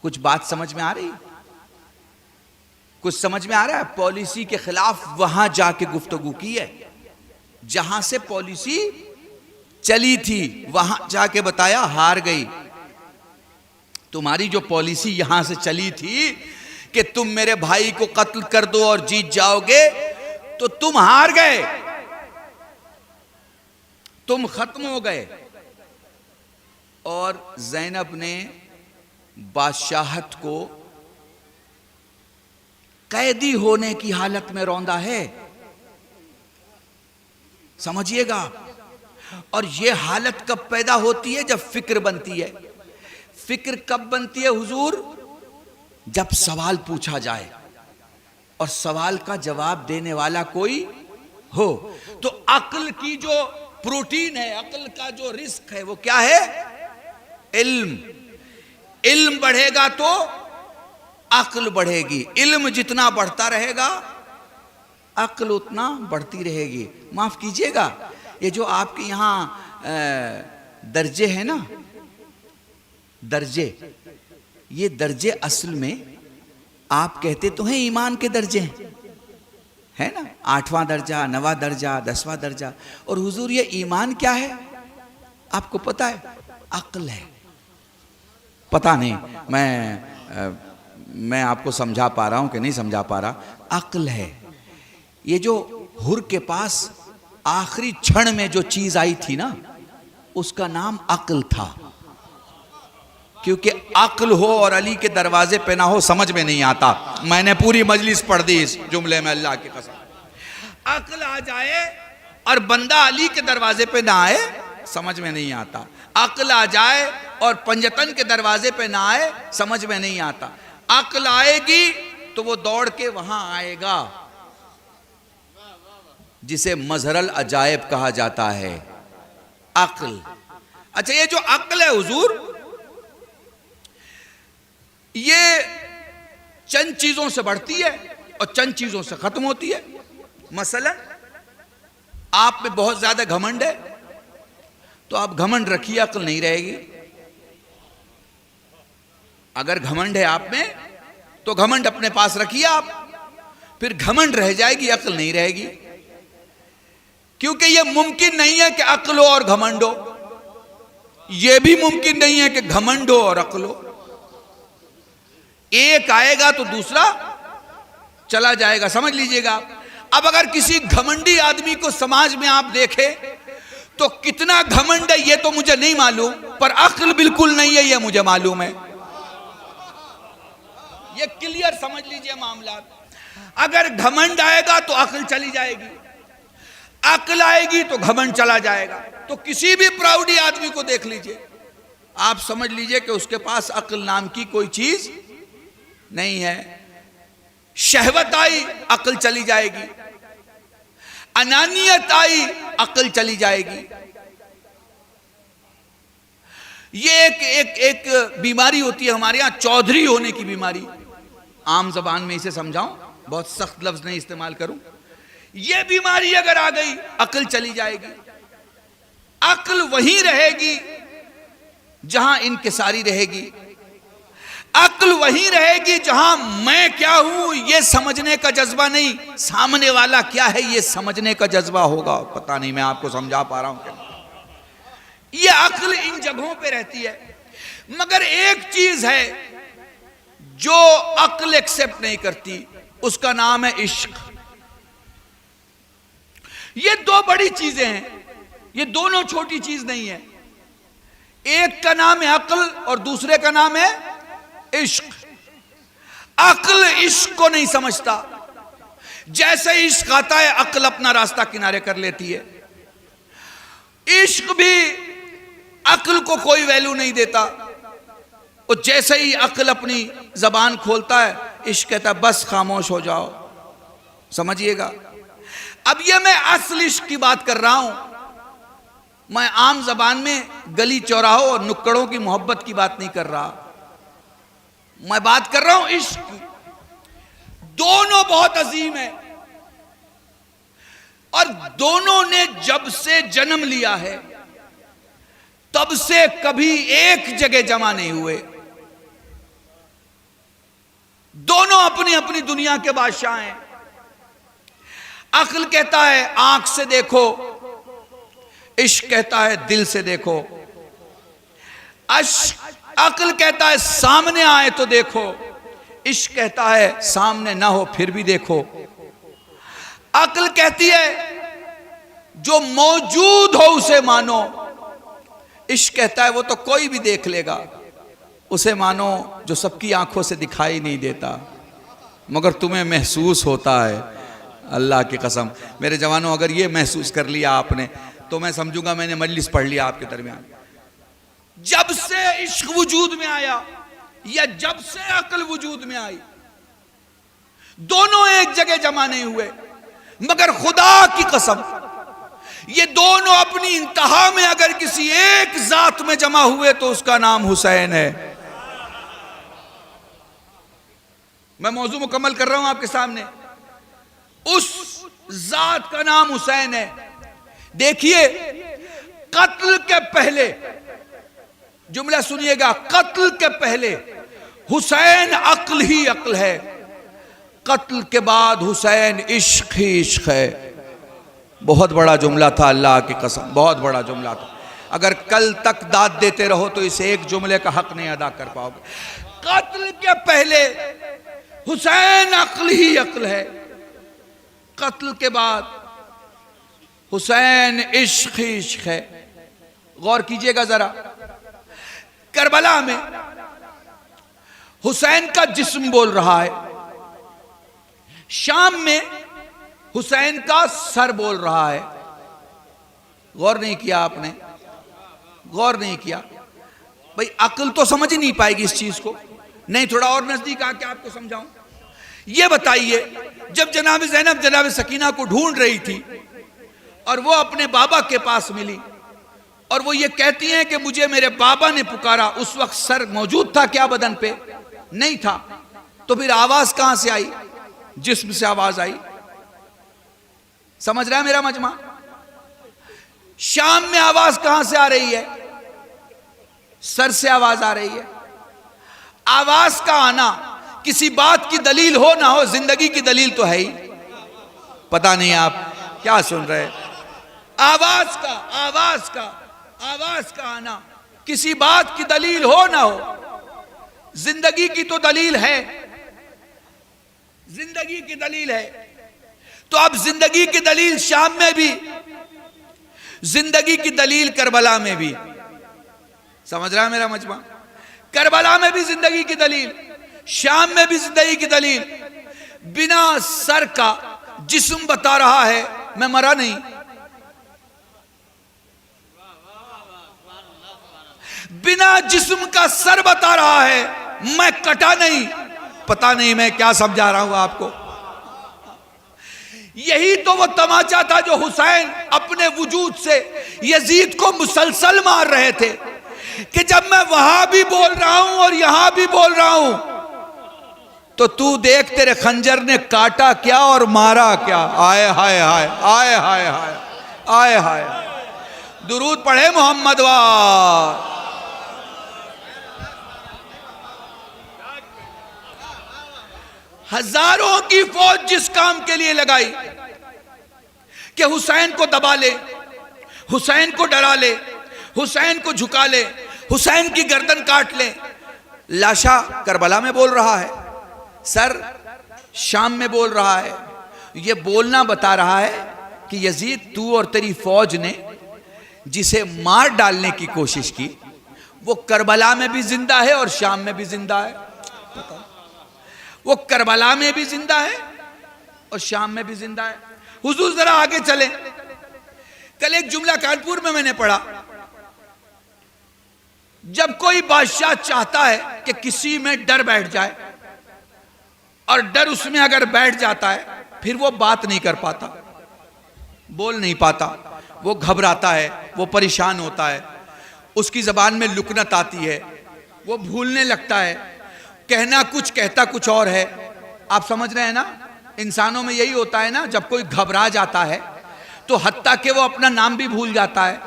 कुछ बात समझ में आ रही? कुछ समझ में आ रहा है? पॉलिसी के खिलाफ वहां जाके गुफ्तगू की है। जहां से पॉलिसी चली थी वहां जाके बताया हार गई। तुम्हारी जो पॉलिसी यहां से चली थी कि तुम मेरे भाई को कत्ल कर दो और जीत जाओगे, तो तुम हार गए, तुम खत्म हो गए। और ज़ैनब ने बादशाहत को कैदी होने की हालत में रौंदा है, समझिएगा। और यह हालत कब पैदा होती है? जब फिक्र बनती है। फिक्र कब बनती है हुजूर? जब सवाल पूछा जाए और सवाल का जवाब देने वाला कोई हो। तो अक्ल की जो प्रोटीन है, अक्ल का जो रिस्क है, वो क्या है? इल्म। इल्म बढ़ेगा तो अक्ल बढ़ेगी। इल्म जितना बढ़ता रहेगा अक्ल उतना बढ़ती रहेगी। माफ कीजिएगा, ये जो आपके यहाँ दर्जे हैं ना, दर्जे, ये दर्जे असल में आप कहते तो हैं ईमान के दर्जे हैं, है ना? 8वां दर्जा, 9वां दर्जा, 10वां दर्जा। और हुजूर ये ईमान क्या है आपको पता है? अक्ल है। पता नहीं मैं आपको समझा पा रहा हूं कि नहीं समझा पा रहा। अक्ल है। ये जो हुर के पास आखिरी क्षण में जो चीज आई थी ना, उसका नाम अक्ल था। क्योंकि अक्ल हो और अली के दरवाजे पे ना हो, समझ में नहीं आता। मैंने पूरी मजलिस पढ़ दी इस जुमले में, अल्लाह की कसम। अक्ल आ जाए और बंदा अली के दरवाजे पे ना आए, समझ में नहीं आता। अक्ल आ जाए और पंजतन के दरवाजे पे ना आए, समझ में नहीं आता। अक्ल आएगी तो वो दौड़ के वहां आएगा, जिसे मजहरल अजायब कहा जाता है। अक्ल। अच्छा, ये जो अक्ल है हुजूर, ये चंद चीजों से बढ़ती है और चंद चीजों से खत्म होती है। मसलन आप में बहुत ज्यादा घमंड है तो आप घमंड रखिए, अक्ल नहीं रहेगी। अगर घमंड है आप में तो घमंड अपने पास रखिए आप, फिर घमंड रह जाएगी, अक्ल नहीं रहेगी। क्योंकि यह मुमकिन नहीं है कि अक्ल हो और घमंड हो, यह भी मुमकिन नहीं है कि घमंड हो और अक्ल हो। एक आएगा तो दूसरा चला जाएगा, समझ लीजिएगा आप। अब अगर किसी घमंडी आदमी को समाज में आप देखें तो कितना घमंड है ये तो मुझे नहीं मालूम, पर अक्ल बिल्कुल नहीं है ये मुझे मालूम है। ये क्लियर समझ लीजिए मामला। अगर घमंड आएगा तो अक्ल चली जाएगी, अक्ल आएगी तो घमंड चला जाएगा। तो किसी भी प्राउडी आदमी को देख लीजिए, आप समझ लीजिए कि उसके पास अक्ल नाम की कोई चीज नहीं है। शहवत आई, अक्ल चली जाएगी। अनानियत आई, अक्ल चली जाएगी। ये एक बीमारी होती है हमारे यहां, चौधरी होने की बीमारी। आम जबान में इसे समझाऊं, बहुत सख्त लफ्ज नहीं इस्तेमाल करूं। ये बीमारी अगर आ गई, अक्ल चली जाएगी। अक्ल वहीं रहेगी जहां इनकिसारी रहेगी। अक्ल वहीं रहेगी जहां मैं क्या हूं ये समझने का जज्बा नहीं, सामने वाला क्या है ये समझने का जज्बा होगा। पता नहीं मैं आपको समझा पा रहा हूं क्या? ये अक्ल इन जगहों पे रहती है। मगर एक चीज है जो अक्ल एक्सेप्ट नहीं करती, उसका नाम है इश्क। ये दो बड़ी चीजें हैं, ये दोनों छोटी चीज नहीं है। एक का नाम है अक्ल और दूसरे का नाम है इश्क। अक्ल इश्क को नहीं समझता, जैसे इश्क आता है अक्ल अपना रास्ता किनारे कर लेती है। इश्क भी अक्ल को कोई वैल्यू नहीं देता, और जैसे ही अक्ल अपनी जबान खोलता है इश्क कहता है बस खामोश हो जाओ। समझिएगा, अब ये मैं असल इश्क की बात कर रहा हूं, मैं आम जबान में गली चौराहों और नुक्कड़ों की मोहब्बत की बात नहीं कर रहा। मैं बात कर रहा हूं इश्क की। दोनों बहुत अजीम है और दोनों ने जब से जन्म लिया है तब से कभी एक जगह जमा नहीं हुए। दोनों अपनी अपनी दुनिया के बादशाह हैं। अक्ल कहता है आंख से देखो, इश्क कहता है दिल से देखो। अक्ल कहता है सामने आए तो देखो, इश्क कहता है सामने ना हो फिर भी देखो। अक्ल कहती है जो मौजूद हो उसे मानो, इश्क कहता है वो तो कोई भी देख लेगा, उसे मानो जो सबकी आंखों से दिखाई नहीं देता मगर तुम्हें महसूस होता है। अल्लाह की कसम मेरे जवानों, अगर ये महसूस कर लिया आपने तो मैं समझूंगा मैंने मजलिस पढ़ लिया आपके दरमियान। जब से इश्क वजूद में आया या जब से अक्ल वजूद में आई, दोनों एक जगह जमा नहीं हुए, मगर खुदा की कसम ये दोनों अपनी इंतहा में अगर किसी एक जात में जमा हुए तो उसका नाम हुसैन है। मैं मौजू मुकम्मल कर रहा हूं आपके सामने। उस जात का नाम हुसैन है। देखिए, कत्ल के पहले, जुमला सुनिएगा, कत्ल के पहले हुसैन अक्ल ही अक्ल है, कत्ल के बाद हुसैन इश्क ही इश्क है। बहुत बड़ा जुमला था, अल्लाह की कसम बहुत बड़ा जुमला था। अगर कल तक दाद देते रहो तो इस एक जुमले का हक नहीं अदा कर पाओगे। कत्ल के पहले हुसैन अक्ल ही अक्ल है, कत्ल के बाद हुसैन इश्क ही इश्क है। गौर कीजिएगा जरा, करबला में हुसैन का जिस्म बोल रहा है, शाम में हुसैन का सर बोल रहा है। गौर नहीं किया आपने? गौर नहीं किया भाई, अक्ल तो समझ ही नहीं पाएगी इस चीज को। नहीं, थोड़ा और नजदीक आके आपको समझाऊं। ये बताइए, जब जनाब ज़ैनब जनाब सकीना को ढूंढ रही थी और वो अपने बाबा के पास मिली और वो ये कहती हैं कि मुझे मेरे बाबा ने पुकारा, उस वक्त सर मौजूद था क्या बदन पे? नहीं था। तो फिर आवाज कहां से आई? जिस्म से आवाज आई। समझ रहा है मेरा मजमा? शाम में आवाज कहां से आ रही है? सर से आवाज आ रही है। आवाज का आना किसी बात की दलील हो ना हो, जिंदगी की दलील तो है ही। पता नहीं आप क्या सुन रहे? आवाज का आना किसी बात की दलील हो ना हो, जिंदगी की तो दलील है, जिंदगी की दलील है। तो अब जिंदगी की दलील शाम में भी, जिंदगी की दलील करबला में भी। समझ रहा है मेरा मजमा? करबला में भी जिंदगी की दलील, शाम में भी जिंदगी की दलील। बिना सर का जिस्म बता रहा है मैं मरा नहीं, बिना जिस्म का सर बता रहा है मैं कटा नहीं। पता नहीं मैं क्या समझा रहा हूं आपको। यही तो वो तमाचा था जो हुसैन अपने वजूद से यजीद को मुसलसल मार रहे थे कि जब मैं वहां भी बोल रहा हूं और यहां भी बोल रहा हूं तो तू देख तेरे खंजर ने काटा क्या और मारा क्या। आए हाय हाय, आए हाय हाय, आए हाय। दुरूद पढ़े मोहम्मद वार। हजारों की फौज जिस काम के लिए लगाई कि हुसैन को दबा ले, हुसैन को डरा ले, हुसैन को झुका ले, हुसैन की गर्दन काट ले। लाशा करबला में बोल रहा है, सर शाम में बोल रहा है। ये बोलना बता रहा है कि यजीद तू और तेरी फौज ने जिसे मार डालने की कोशिश की वो करबला में भी जिंदा है और शाम में भी जिंदा है। वो करबला में भी जिंदा है और शाम में भी जिंदा है। हुजूर जरा आगे चले। कल एक जुमला कानपुर में मैंने पढ़ा, जब कोई बादशाह चाहता है कि किसी में डर बैठ जाए और डर उसमें अगर बैठ जाता है फिर वो बात नहीं कर पाता, बोल नहीं पाता, वो घबराता है, वो परेशान होता है, उसकी जबान में लुकनत आती है, वो भूलने लगता है, कहना कुछ कहता कुछ और है। आप समझ रहे हैं ना, इंसानों में यही होता है ना, जब कोई घबरा जाता है तो हत्ता के वो अपना नाम भी भूल जाता है,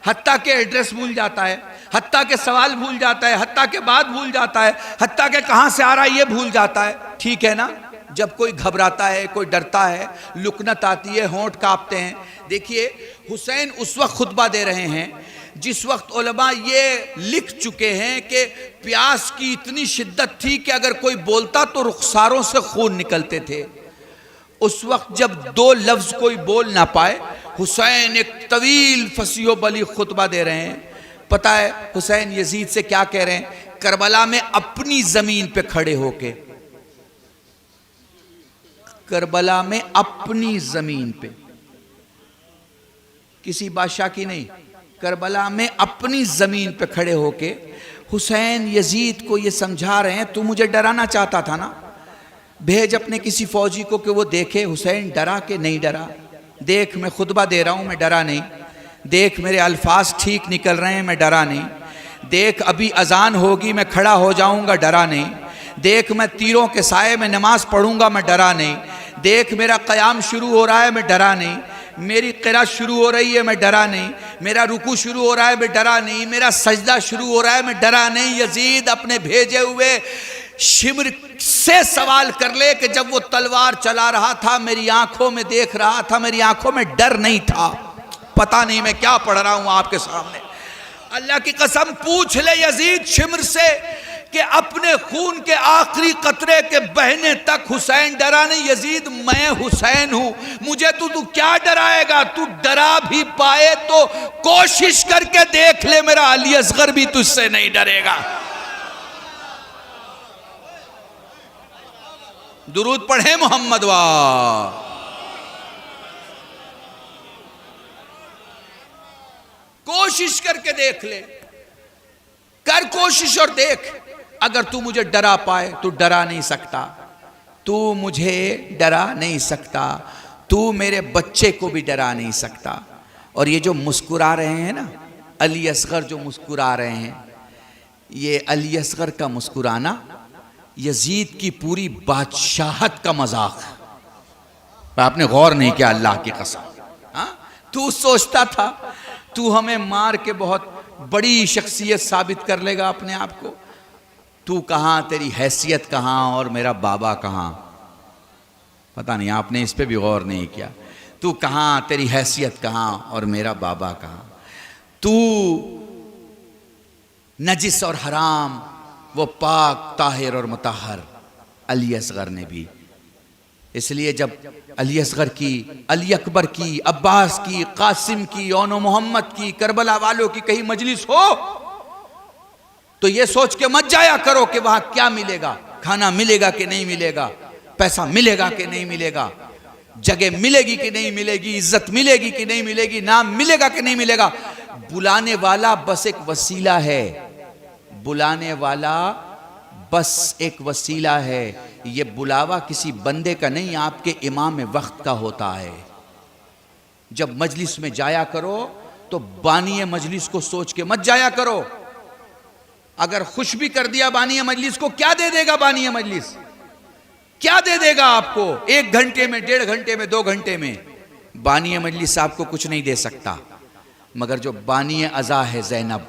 हत्ता के एड्रेस भूल जाता है, हत्ता के सवाल भूल जाता है, हत्ता के बाद भूल जाता है, हत्ता के कहां से आ रहा है ये भूल जाता है। ठीक है ना, जब कोई घबराता है, कोई डरता है, लुकनत आती है, होंठ कांपते हैं। देखिए हुसैन उस वक्त खुतबा दे रहे हैं जिस वक्त उलमा ये लिख चुके हैं कि प्यास की इतनी शिद्दत थी कि अगर कोई बोलता तो रुखसारों से खून निकलते थे। उस वक्त जब दो लफ्ज कोई बोल ना पाए, हुसैन एक तवील फसीह बली खुतबा दे रहे हैं। पता है हुसैन यजीद से क्या कह रहे हैं? करबला में अपनी जमीन पे खड़े होके, करबला में अपनी जमीन पे, किसी बादशाह की नहीं, करबला में अपनी जमीन पे खड़े होके हुसैन यजीद को ये समझा रहे हैं, तू मुझे डराना चाहता था ना, भेज अपने किसी फौजी को कि वो देखे हुसैन डरा के नहीं डरा। देख मैं खुतबा दे रहा हूं, मैं डरा नहीं। देख मेरे अल्फाज ठीक निकल रहे हैं, मैं डरा नहीं। देख अभी अजान होगी, मैं खड़ा हो जाऊंगा, डरा नहीं। देख मैं तीरों के साए में नमाज पढ़ूंगा, मैं डरा नहीं। देख मेरा क़याम शुरू हो रहा है, मैं डरा नहीं। मेरी क़िरात शुरू हो रही है, मैं डरा नहीं। मेरा रुकू शुरू हो रहा है, मैं डरा नहीं। मेरा सजदा शुरू हो रहा है, मैं डरा नहीं। यजीद अपने भेजे हुए शिमर से सवाल कर ले कि जब वो तलवार चला रहा था, मेरी आंखों में देख रहा था, मेरी आंखों में डर नहीं था। पता नहीं मैं क्या पढ़ रहा हूं आपके सामने। अल्लाह की कसम पूछ ले यजीद शिमर से कि अपने खून के आखिरी कतरे के बहने तक हुसैन डरा नहीं। यजीद मैं हुसैन हूं, मुझे तू क्या डराएगा? तू डरा भी पाए तो कोशिश करके देख ले, मेरा अली असगर भी तुझसे नहीं डरेगा। दुरूद पढ़े मोहम्मद वाह। कोशिश करके देख ले, कर कोशिश और देख। अगर तू मुझे डरा पाए, तू डरा नहीं सकता, तू मुझे डरा नहीं सकता, तू मेरे बच्चे को भी डरा नहीं सकता। और ये जो मुस्कुरा रहे हैं ना, अली असगर जो मुस्कुरा रहे हैं, ये अली असगर का मुस्कुराना यजीद की पूरी बादशाहत का मजाक है। आपने गौर नहीं किया अल्लाह की कसम। हाँ, तू सोचता था तू हमें मार के बहुत बड़ी शख्सियत साबित कर लेगा अपने आप को। तू कहाँ, तेरी हैसियत कहाँ और मेरा बाबा कहाँ? पता नहीं, आपने इस पे भी गौर नहीं किया। तू कहाँ, तेरी हैसियत कहाँ और मेरा बाबा कहाँ? तू नजिस और हराम, वो पाक ताहिर और मुतहर। अली असगर ने भी, इसलिए जब अली असगर की, अली अकबर की, अब्बास की, कासिम की, ओनो मोहम्मद की, करबला वालों की कहीं मजलिस हो तो ये सोच के मत जाया करो कि वहां क्या मिलेगा, खाना मिलेगा कि नहीं मिलेगा, पैसा मिलेगा कि नहीं मिलेगा, जगह मिलेगी कि नहीं मिलेगी, इज्जत मिलेगी कि नहीं मिलेगी, नाम मिलेगा कि नहीं मिलेगा। बुलाने वाला बस एक वसीला है, बुलाने वाला बस एक वसीला है। ये बुलावा किसी बंदे का नहीं, आपके इमाम वक्त का होता है। जब मजलिस में जाया करो तो बानी मजलिस को सोच के मत जाया करो। अगर खुश भी कर दिया बानी मजलिस को, क्या दे देगा बानी मजलिस? क्या दे देगा आपको? 1 घंटे में, 1.5 घंटे में, 2 घंटे में बानी मजलिस आपको कुछ नहीं दे सकता। मगर जो बानी अज़ा है ज़ैनब,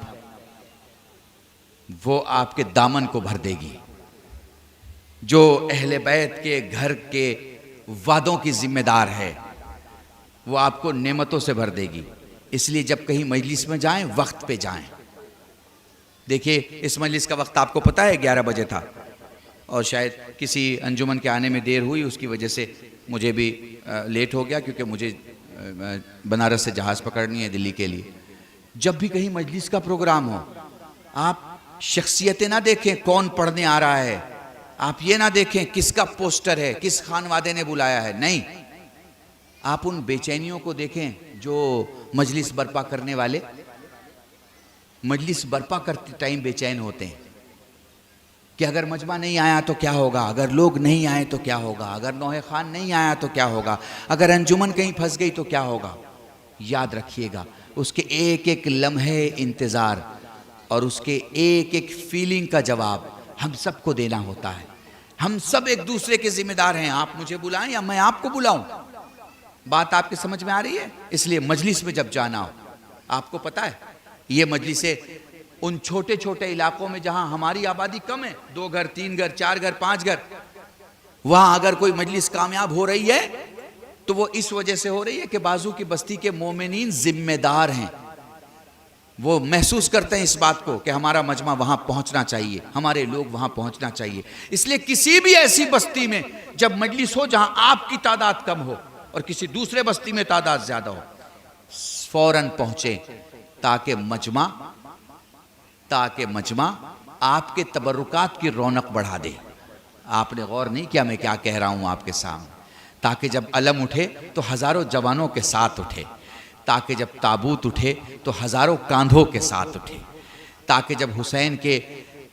वो आपके दामन को भर देगी। जो अहले बैत के घर के वादों की जिम्मेदार है, वो आपको नेमतों से भर देगी। इसलिए जब कहीं मजलिस में जाएं, वक्त पे जाएं। देखिए, इस मजलिस का वक्त आपको पता है 11 बजे था, और शायद किसी अंजुमन के आने में देर हुई, उसकी वजह से मुझे भी लेट हो गया, क्योंकि मुझे बनारस से जहाज़ पकड़नी है दिल्ली के लिए। जब भी कहीं मजलिस का प्रोग्राम हो, आप शख्सियतें ना देखें कौन पढ़ने आ रहा है, आप ये ना देखें किसका पोस्टर है, किस खानवादे ने बुलाया है, नहीं, आप उन बेचैनियों को देखें जो मजलिस बर्पा करने वाले मजलिस बर्पा करते टाइम बेचैन होते हैं कि अगर मजमा नहीं आया तो क्या होगा, अगर लोग नहीं आए तो क्या होगा, अगर नौहे खान नहीं आया तो क्या होगा, अगर अंजुमन कहीं फंस गई तो क्या होगा। याद रखिएगा, उसके एक एक लम्हे इंतज़ार और उसके एक एक फीलिंग का जवाब हम सबको देना होता है। हम सब एक दूसरे के जिम्मेदार हैं। आप मुझे बुलाएं या मैं आपको बुलाऊं, बात आपके समझ में आ रही है। इसलिए मजलिस में जब जाना हो, आपको पता है ये मजलिसें उन छोटे छोटे इलाकों में जहां हमारी आबादी कम है, 2 घर 3 घर 4 घर 5 घर, वहां अगर कोई मजलिस कामयाब हो रही है तो वो इस वजह से हो रही है कि बाजू की बस्ती के मोमिनीन जिम्मेदार हैं। वो महसूस करते हैं इस बात को कि हमारा मजमा वहां पहुंचना चाहिए, हमारे लोग वहां पहुंचना चाहिए। इसलिए किसी भी ऐसी बस्ती में जब मजलिस हो जहां आपकी तादाद कम हो और किसी दूसरे बस्ती में तादाद ज्यादा हो, फौरन पहुंचे ताकि मजमा आपके तबरुकात की रौनक बढ़ा दे। आपने गौर नहीं किया मैं क्या कह रहा हूं आपके सामने। ताकि जब अलम उठे तो हजारों जवानों के साथ उठे, ताकि जब ताबूत उठे तो हजारों कांधों के साथ उठे, ताकि जब हुसैन के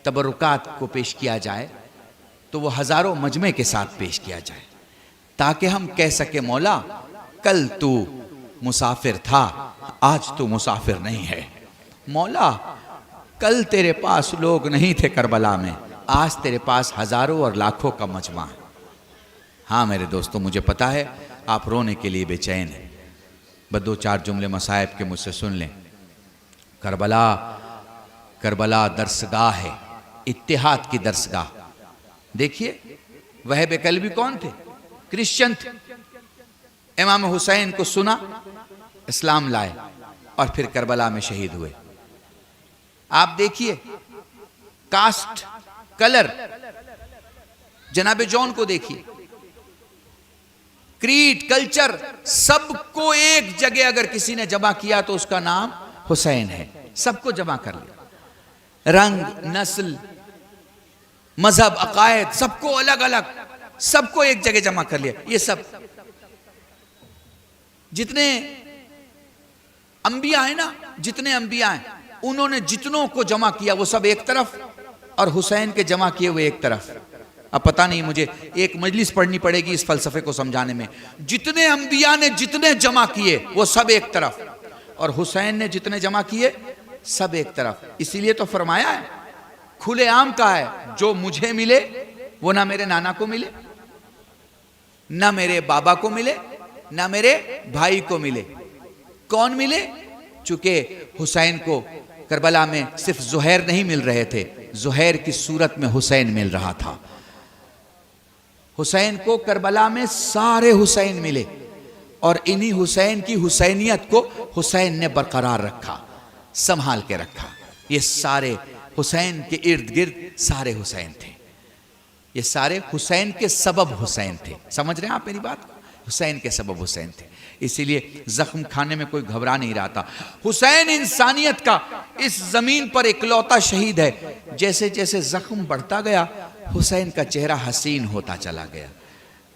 तबरुकात को पेश किया जाए तो वो हजारों मजमे के साथ पेश किया जाए, ताकि हम कह सके मौला कल तू मुसाफिर था, आज तू मुसाफिर नहीं है। मौला कल तेरे पास लोग नहीं थे करबला में, आज तेरे पास हजारों और लाखों का मजमा है। हाँ मेरे दोस्तों, मुझे पता है आप रोने के लिए बेचैन हैं, बस 2-4 जुमले मसाइब के मुझसे सुन लें। करबला दरसगाह है, इत्तिहाद की दरसगाह। देखिए वहब कल्बी कौन थे? क्रिश्चियन थे। इमाम हुसैन को सुना, इस्लाम लाए और फिर करबला में शहीद हुए। आप देखिए कास्ट, कलर, जनाबे जॉन को देखिए, क्रीड, कल्चर, सबको एक जगह अगर किसी ने जमा किया तो उसका नाम हुसैन है। सबको जमा कर लिया, रंग, नस्ल, मजहब, अकायद, सबको अलग अलग, सबको एक जगह जमा कर लिया। ये सब जितने अंबिया है ना, जितने अंबिया हैं उन्होंने जितनों को जमा किया वो सब एक तरफ और हुसैन के जमा किए हुए एक तरफ। अब पता नहीं, मुझे एक मजलिस पढ़नी पड़ेगी इस फलसफे को समझाने में। जितने अंबिया ने जितने जमा किए वो सब एक तरफ और हुसैन ने जितने जमा किए सब एक तरफ। इसीलिए तो फरमाया है, खुलेआम का है, जो मुझे मिले वो ना मेरे नाना को मिले, ना मेरे बाबा को मिले, ना मेरे भाई को मिले। कौन मिले? चूंकि हुसैन को करबला में सिर्फ जुहैर नहीं मिल रहे थे, जुहैर की सूरत में हुसैन मिल रहा था। हुसैन को करबला में सारे हुसैन मिले और इन्हीं हुसैन की हुसैनियत को हुसैन ने बरकरार रखा, संभाल के रखा। ये सारे हुसैन के इर्द गिर्द सारे हुसैन थे, ये सारे हुसैन के सबब हुसैन थे। समझ रहे हैं आप मेरी बात को? हुसैन के सबब हुसैन थे। इसीलिए जख्म खाने में कोई घबरा नहीं रहा था। हुसैन इंसानियत का इस जमीन पर इकलौता शहीद है। जैसे जैसे जख्म बढ़ता गया हुसैन का चेहरा हसीन होता चला गया।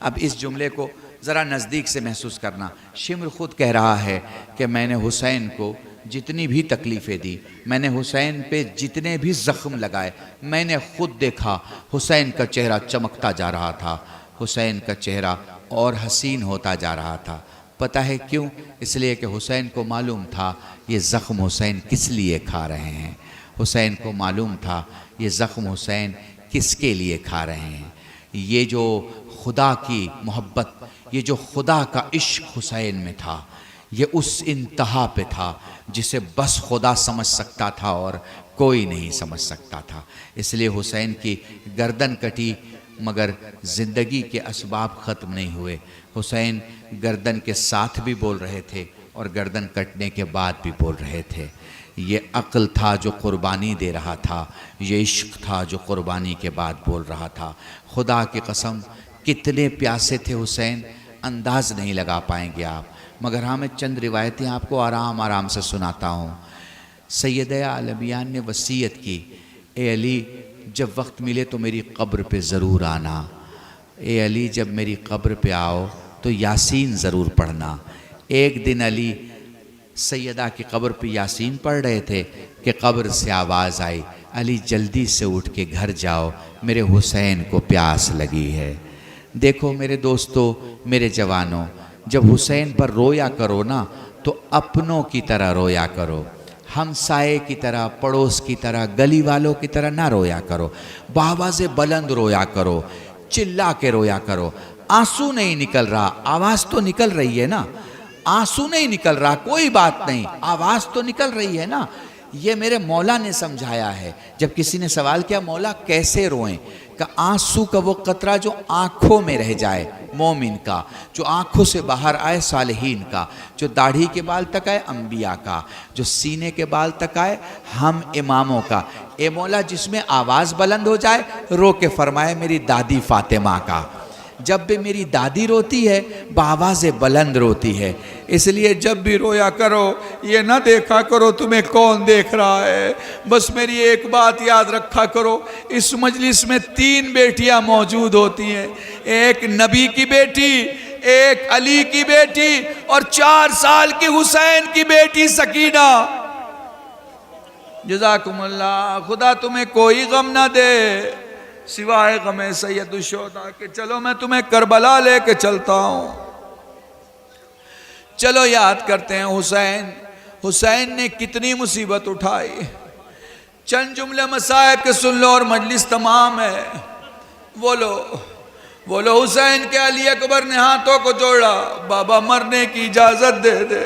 अब इस जुमले को ज़रा नज़दीक से महसूस करना। शिम्र खुद कह रहा है कि मैंने हुसैन को जितनी भी तकलीफ़ें दी, मैंने हुसैन पे जितने भी ज़ख्म लगाए, मैंने खुद देखा हुसैन का चेहरा चमकता जा रहा था, हुसैन का चेहरा और हसीन होता जा रहा था। पता है क्यों? इसलिए कि हुसैन को मालूम था ये ज़ख्म हुसैन किस लिए खा रहे हैं, हुसैन को मालूम था ये ज़ख्म हुसैन किसके लिए खा रहे हैं। ये जो खुदा की मोहब्बत, ये जो खुदा का इश्क हुसैन में था, ये उस इंतहा पे था जिसे बस खुदा समझ सकता था और कोई नहीं समझ सकता था। इसलिए हुसैन की गर्दन कटी, मगर ज़िंदगी के असबाब ख़त्म नहीं हुए। हुसैन गर्दन के साथ भी बोल रहे थे और गर्दन कटने के बाद भी बोल रहे थे। ये अक्ल था जो कुर्बानी दे रहा था, ये इश्क था जो कुर्बानी के बाद बोल रहा था। खुदा की कसम कितने प्यासे थे हुसैन, अंदाज़ नहीं लगा पाएंगे आप। मगर हाँ, मैं चंद रिवायतें आपको आराम आराम से सुनाता हूँ। सैयदा आलमियान ने वसीयत की, ए अली जब वक्त मिले तो मेरी कब्र पे ज़रूर आना। ए अली जब मेरी कब्र पे आओ तो यासीन ज़रूर पढ़ना। एक दिन अली सैयदा की कब्र पे यासीन पढ़ रहे थे कि कब्र से आवाज़ आई, अली जल्दी से उठ के घर जाओ, मेरे हुसैन को प्यास लगी है। देखो मेरे दोस्तों, मेरे जवानों, जब हुसैन पर रोया करो ना तो अपनों की तरह रोया करो, हमसाए की तरह, पड़ोस की तरह, गली वालों की तरह ना रोया करो। बावाज़े बुलंद रोया करो, चिल्ला के रोया करो। आंसू नहीं निकल रहा, आवाज़ तो निकल रही है ना। आंसू नहीं निकल रहा, कोई बात नहीं, आवाज़ तो निकल रही है ना। ये मेरे मौला ने समझाया है। जब किसी ने सवाल किया मौला कैसे रोएं, का आंसू का वो कतरा जो आँखों में रह जाए मोमिन का, जो आँखों से बाहर आए सालिहीन का, जो दाढ़ी के बाल तक आए अंबिया का, जो सीने के बाल तक आए हम इमामों का। ए मौला जिसमें आवाज़ बुलंद हो जाए, रो के फरमाए मेरी दादी फातिमा का। जब भी मेरी दादी रोती है बावाज़े बुलंद रोती है। इसलिए जब भी रोया करो ये ना देखा करो तुम्हें कौन देख रहा है। बस मेरी एक बात याद रखा करो, इस मजलिस में 3 बेटियां मौजूद होती हैं, एक नबी की बेटी, एक अली की बेटी और 4 साल की हुसैन की बेटी सकीना। जज़ाकुमुल्लाह, खुदा तुम्हें कोई गम ना दे सिवाय गमे सैयदुल शुहदा के। चलो मैं तुम्हें करबला लेके चलता हूँ। चलो याद करते हैं हुसैन। हुसैन ने कितनी मुसीबत उठाई। चंद जुमले मसाइब के सुन लो और मजलिस तमाम है। बोलो बोलो हुसैन के। अली अकबर ने हाथों को जोड़ा, बाबा मरने की इजाजत दे दे।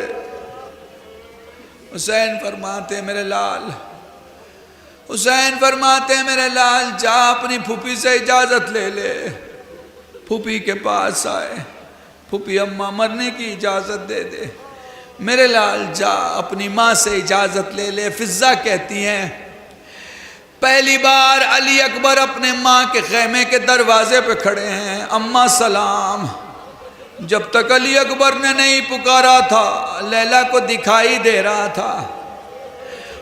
हुसैन फरमाते मेरे लाल, हुसैन फरमाते मेरे लाल जा अपनी फूफी से इजाज़त ले ले। फूफी के पास आए, फूफी अम्मा मरने की इजाज़त दे दे। मेरे लाल जा अपनी माँ से इजाज़त ले ले। फिज़ा कहती हैं पहली बार अली अकबर अपने माँ के खैमे के दरवाजे पे खड़े हैं, अम्मा सलाम। जब तक अली अकबर ने नहीं पुकारा था लैला को दिखाई दे रहा था,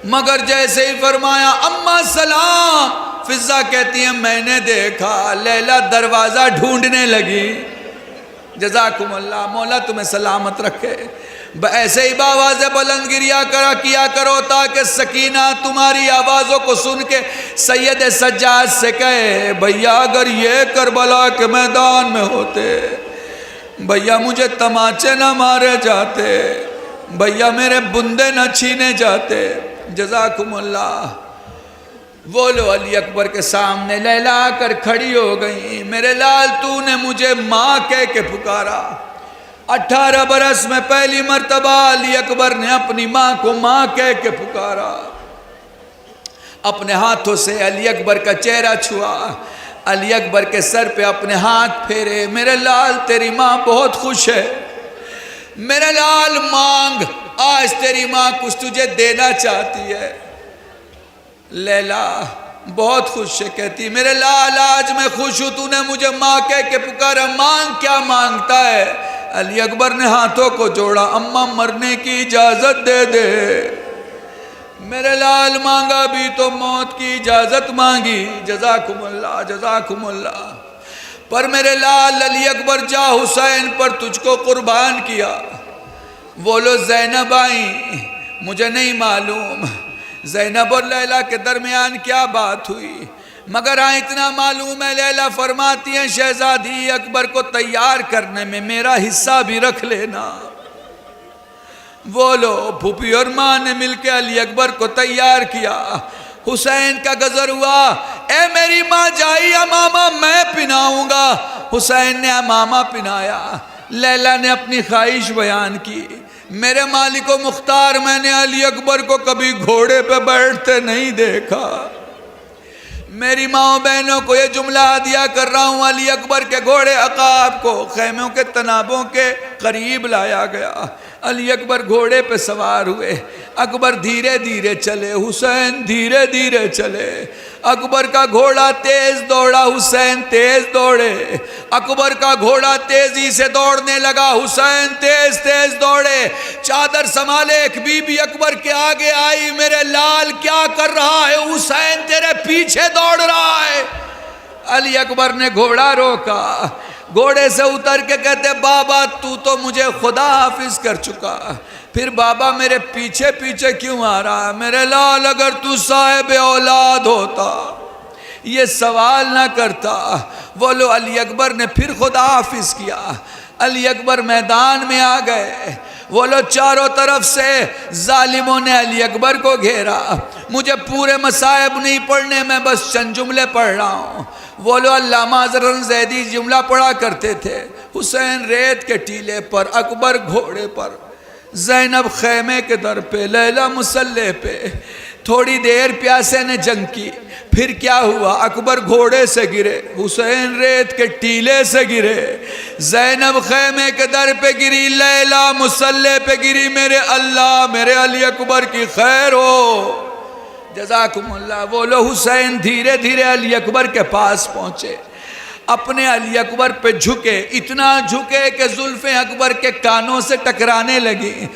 मगर जैसे ही फरमाया अम्मा सलाम, फिजा कहती है मैंने देखा लैला दरवाज़ा ढूंढने लगी। जज़ाकुमुल्लाह, मौला तुम्हें सलामत रखे। ऐसे ही बावाज़े बुलंद किया करो ताकि सकीना तुम्हारी आवाज़ों को सुन के सैयद सज्जाद से कहे भैया अगर ये करबला के मैदान में होते, भैया मुझे तमाचे न मारे जाते, भैया मेरे बुंदे न छीने जाते। जज़ाकुमुल्लाह। बोलो अली अकबर के सामने लैला आकर खड़ी हो गई। मेरे लाल तूने मुझे माँ कह के पुकारा। 18 बरस में पहली मर्तबा अली अकबर ने अपनी माँ को माँ कह के पुकारा। अपने हाथों से अली अकबर का चेहरा छुआ, अली अकबर के सर पे अपने हाथ फेरे। मेरे लाल तेरी माँ बहुत खुश है। मेरे लाल मांग, आज तेरी माँ कुछ तुझे देना चाहती है। लैला बहुत खुश है, कहती मेरे लाल आज मैं खुश हूँ, तूने मुझे माँ कह के पुकारा, मांग क्या मांगता है। अली अकबर ने हाथों को जोड़ा, अम्मा मरने की इजाज़त दे दे। मेरे लाल मांगा भी तो मौत की इजाज़त मांगी। जज़ाकुमुल्लाह जज़ाकुमुल्लाह। पर मेरे लाल अली अकबर जा हुसैन पर तुझको कुर्बान किया। बोलो ज़ैनब आई, मुझे नहीं मालूम ज़ैनब और लैला के दरमियान क्या बात हुई, मगर हाँ इतना मालूम है लैला फरमाती हैं शहजादी अकबर को तैयार करने में मेरा हिस्सा भी रख लेना। बोलो फूफी और माँ ने मिलकर अली अकबर को तैयार किया। हुसैन का गजर हुआ, ए मेरी माँ जाई अमामा मैं पिनाऊंगा। हुसैन ने अमामा पिनाया। लैला ने अपनी ख्वाहिश बयान की, मेरे मालिको मुख्तार मैंने अली अकबर को कभी घोड़े पे बैठते नहीं देखा, मेरी माओ बहनों को ये जुमला दिया कर रहा हूं, अली अकबर के घोड़े अकाब को खैमों के तनाबों के करीब लाया गया। अली अकबर घोड़े पे सवार हुए। अकबर धीरे धीरे चले, हुसैन धीरे धीरे चले। अकबर का घोड़ा तेज दौड़ा, हुसैन तेज दौड़े। अकबर का घोड़ा तेजी से दौड़ने लगा, हुसैन तेज तेज दौड़े। चादर संभाले एक बीबी अकबर के आगे आई, मेरे लाल क्या कर रहा है? हुसैन तेरे पीछे दौड़ रहा है। अली अकबर ने घोड़ा रोका, घोड़े से उतर के कहते बाबा तू तो मुझे खुदा हाफिज कर चुका, फिर बाबा मेरे पीछे पीछे क्यों आ रहा है? मेरे लाल अगर तू साहिब औलाद होता ये सवाल ना करता। बोलो अली अकबर ने फिर खुदा हाफिज किया। अली अकबर मैदान में आ गए। वो लोग चारों तरफ से जालिमों ने अली अकबर को घेरा। मुझे पूरे मसाइब नहीं पढ़ने, मैं बस चंद जुमले पढ़ रहा हूँ। वो लोग अल्लामा अज़हर ज़ैदी जुमला पढ़ा करते थे। हुसैन रेत के टीले पर, अकबर घोड़े पर, ज़ैनब खैमे के दर पे, लैला मुसल्ले पे। थोड़ी देर प्यासे ने जंग की, फिर क्या हुआ? अकबर घोड़े से गिरे, हुसैन रेत के टीले से गिरे, ज़ैनब खैमे के दर पे गिरी, लैला मुसल्ले पे गिरी। मेरे अल्लाह, मेरे अली अकबर की खैर हो, जज़ाकुमुल्लाह। बोलो हुसैन धीरे धीरे अली अकबर के पास पहुंचे, अपने अली अकबर पे झुके, इतना झुके कि जुल्फ़ें अकबर के कानों से टकराने लगी।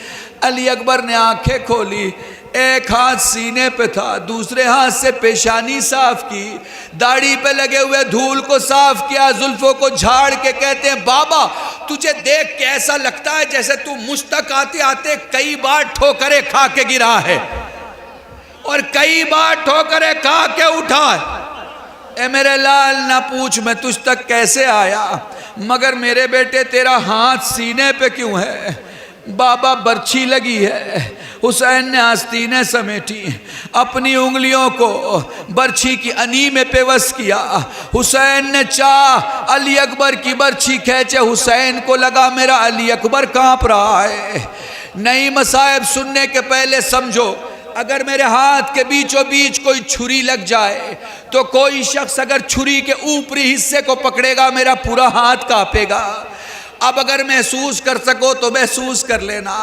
अली अकबर ने आंखें खोली, एक हाथ सीने पे था, दूसरे हाथ से पेशानी साफ की, दाढ़ी पे लगे हुए धूल को साफ किया, जुल्फों को झाड़ के कहते हैं बाबा तुझे देख के ऐसा लगता है जैसे तू मुझ तक आते आते कई बार ठोकरे खा के गिरा है और कई बार ठोकरे खा के उठा है। ए मेरे लाल ना पूछ मैं तुझ तक कैसे आया, मगर मेरे बेटे तेरा हाथ सीने पे क्यों है? बाबा बर्छी लगी है। हुसैन ने आस्तीनें समेटी, अपनी उंगलियों को बर्छी की अनी में पेवस किया। हुसैन ने चाह अली अकबर की बर्छी खींचे, हुसैन को लगा मेरा अली अकबर कांप रहा है। नई मसाइब सुनने के पहले समझो, अगर मेरे हाथ के बीचों बीच कोई छुरी लग जाए तो कोई शख्स अगर छुरी के ऊपरी हिस्से को पकड़ेगा मेरा पूरा हाथ कांपेगा। अब अगर महसूस कर सको तो महसूस कर लेना।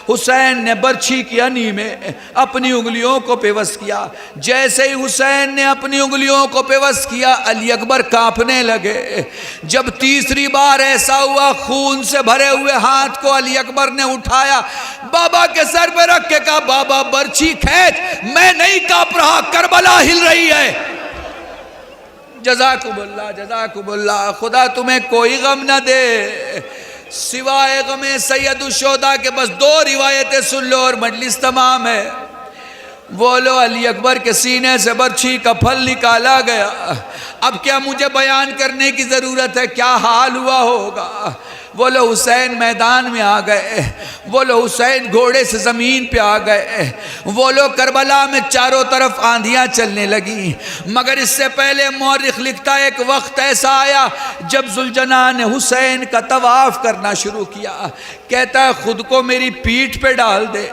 हुसैन ने बर्छी की अनी में अपनी उंगलियों को पेवस किया। जैसे ही हुसैन ने अपनी उंगलियों को पेवस किया अली अकबर कांपने लगे। जब तीसरी बार ऐसा हुआ, खून से भरे हुए हाथ को अली अकबर ने उठाया, बाबा के सर पर रख के कहा बाबा बर्छी खींच, मैं नहीं कांप रहा, करबला हिल रही है। जज़ाकुमुल्लाह, जज़ाकुमुल्लाह। खुदा तुम्हें कोई गम न दे सिवाय गमे सैयदुश्शोदा के। बस 2 रिवायतें सुन लो और मजलिस तमाम है। बोलो अली अकबर के सीने से बर्छी का फल निकाला गया। अब क्या मुझे बयान करने की ज़रूरत है क्या हाल हुआ होगा? बोलो हुसैन मैदान में आ गए, बोलो हुसैन घोड़े से ज़मीन पे आ गए, बोलो करबला में चारों तरफ आंधियां चलने लगी। मगर इससे पहले मौरिख लिखता है एक वक्त ऐसा आया जब जुलजना ने हुसैन का तवाफ़ करना शुरू किया। कहता है खुद को मेरी पीठ पे डाल दे।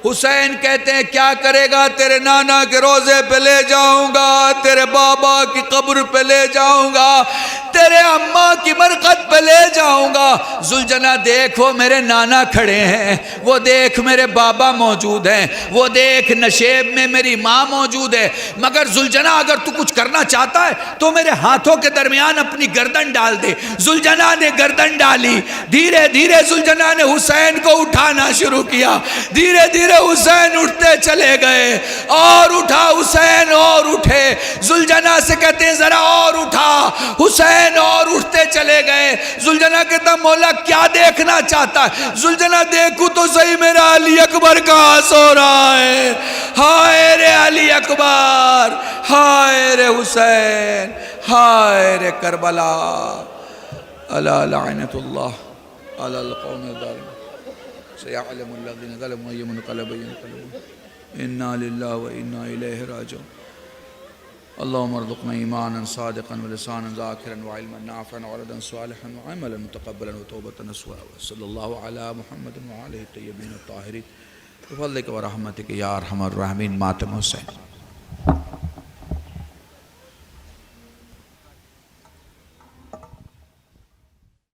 हुसैन कहते हैं क्या करेगा? तेरे नाना के रोज़े पे ले जाऊंगा, तेरे बाबा की कब्र पे ले जाऊंगा, तेरे अम्मा की मरकत पे ले जाऊंगा। जुलजना देख वो मेरे नाना खड़े हैं, वो देख मेरे बाबा मौजूद हैं, वो देख नशेब में मेरी माँ मौजूद है। मगर जुलजना अगर तू कुछ करना चाहता है तो मेरे हाथों के दरमियान अपनी गर्दन डाल दे। जुलजना ने गर्दन डाली। धीरे धीरे जुलजना ने हुसैन को उठाना शुरू किया। धीरे धीरे हुसैन उठते चले गए और उठा हुसैन और उठे। जुलजना से कहते हैं जरा और उठा। हुसैन और उठते चले गए। जुलजना कहता मौला क्या देखना चाहता है? जुलजना देखूं तो सही मेरा अली अकबर कहां सो रहा है। हाय रे अली अकबर, हाय रे हुसैन, हाय रे करबला। अला लानतुल्लाह अलल कौमिल ज़ालिमीन सयअलमुल लज़ीना ज़लमू अय्युमुनक़लबिन यन्क़लिबून इन्ना लिल्लाहि व इन्ना इलैहि राजिऊन। अल्लाहुम्मा अर्ज़ुक़ना ईमानन सादिक़न व लिसानन ज़ाकिरन व इल्मन नाफ़िअन व वलदन सालिहन व अमलन मुतक़ब्बलन व तौबतन नसूहा। सल्लल्लाहु अला मुहम्मदिन व आलिहि तय्यबीन अत्ताहिरीन बिफ़ज़लिका व रहमतिका या अरहमर राहिमीन। मातम हुसैन।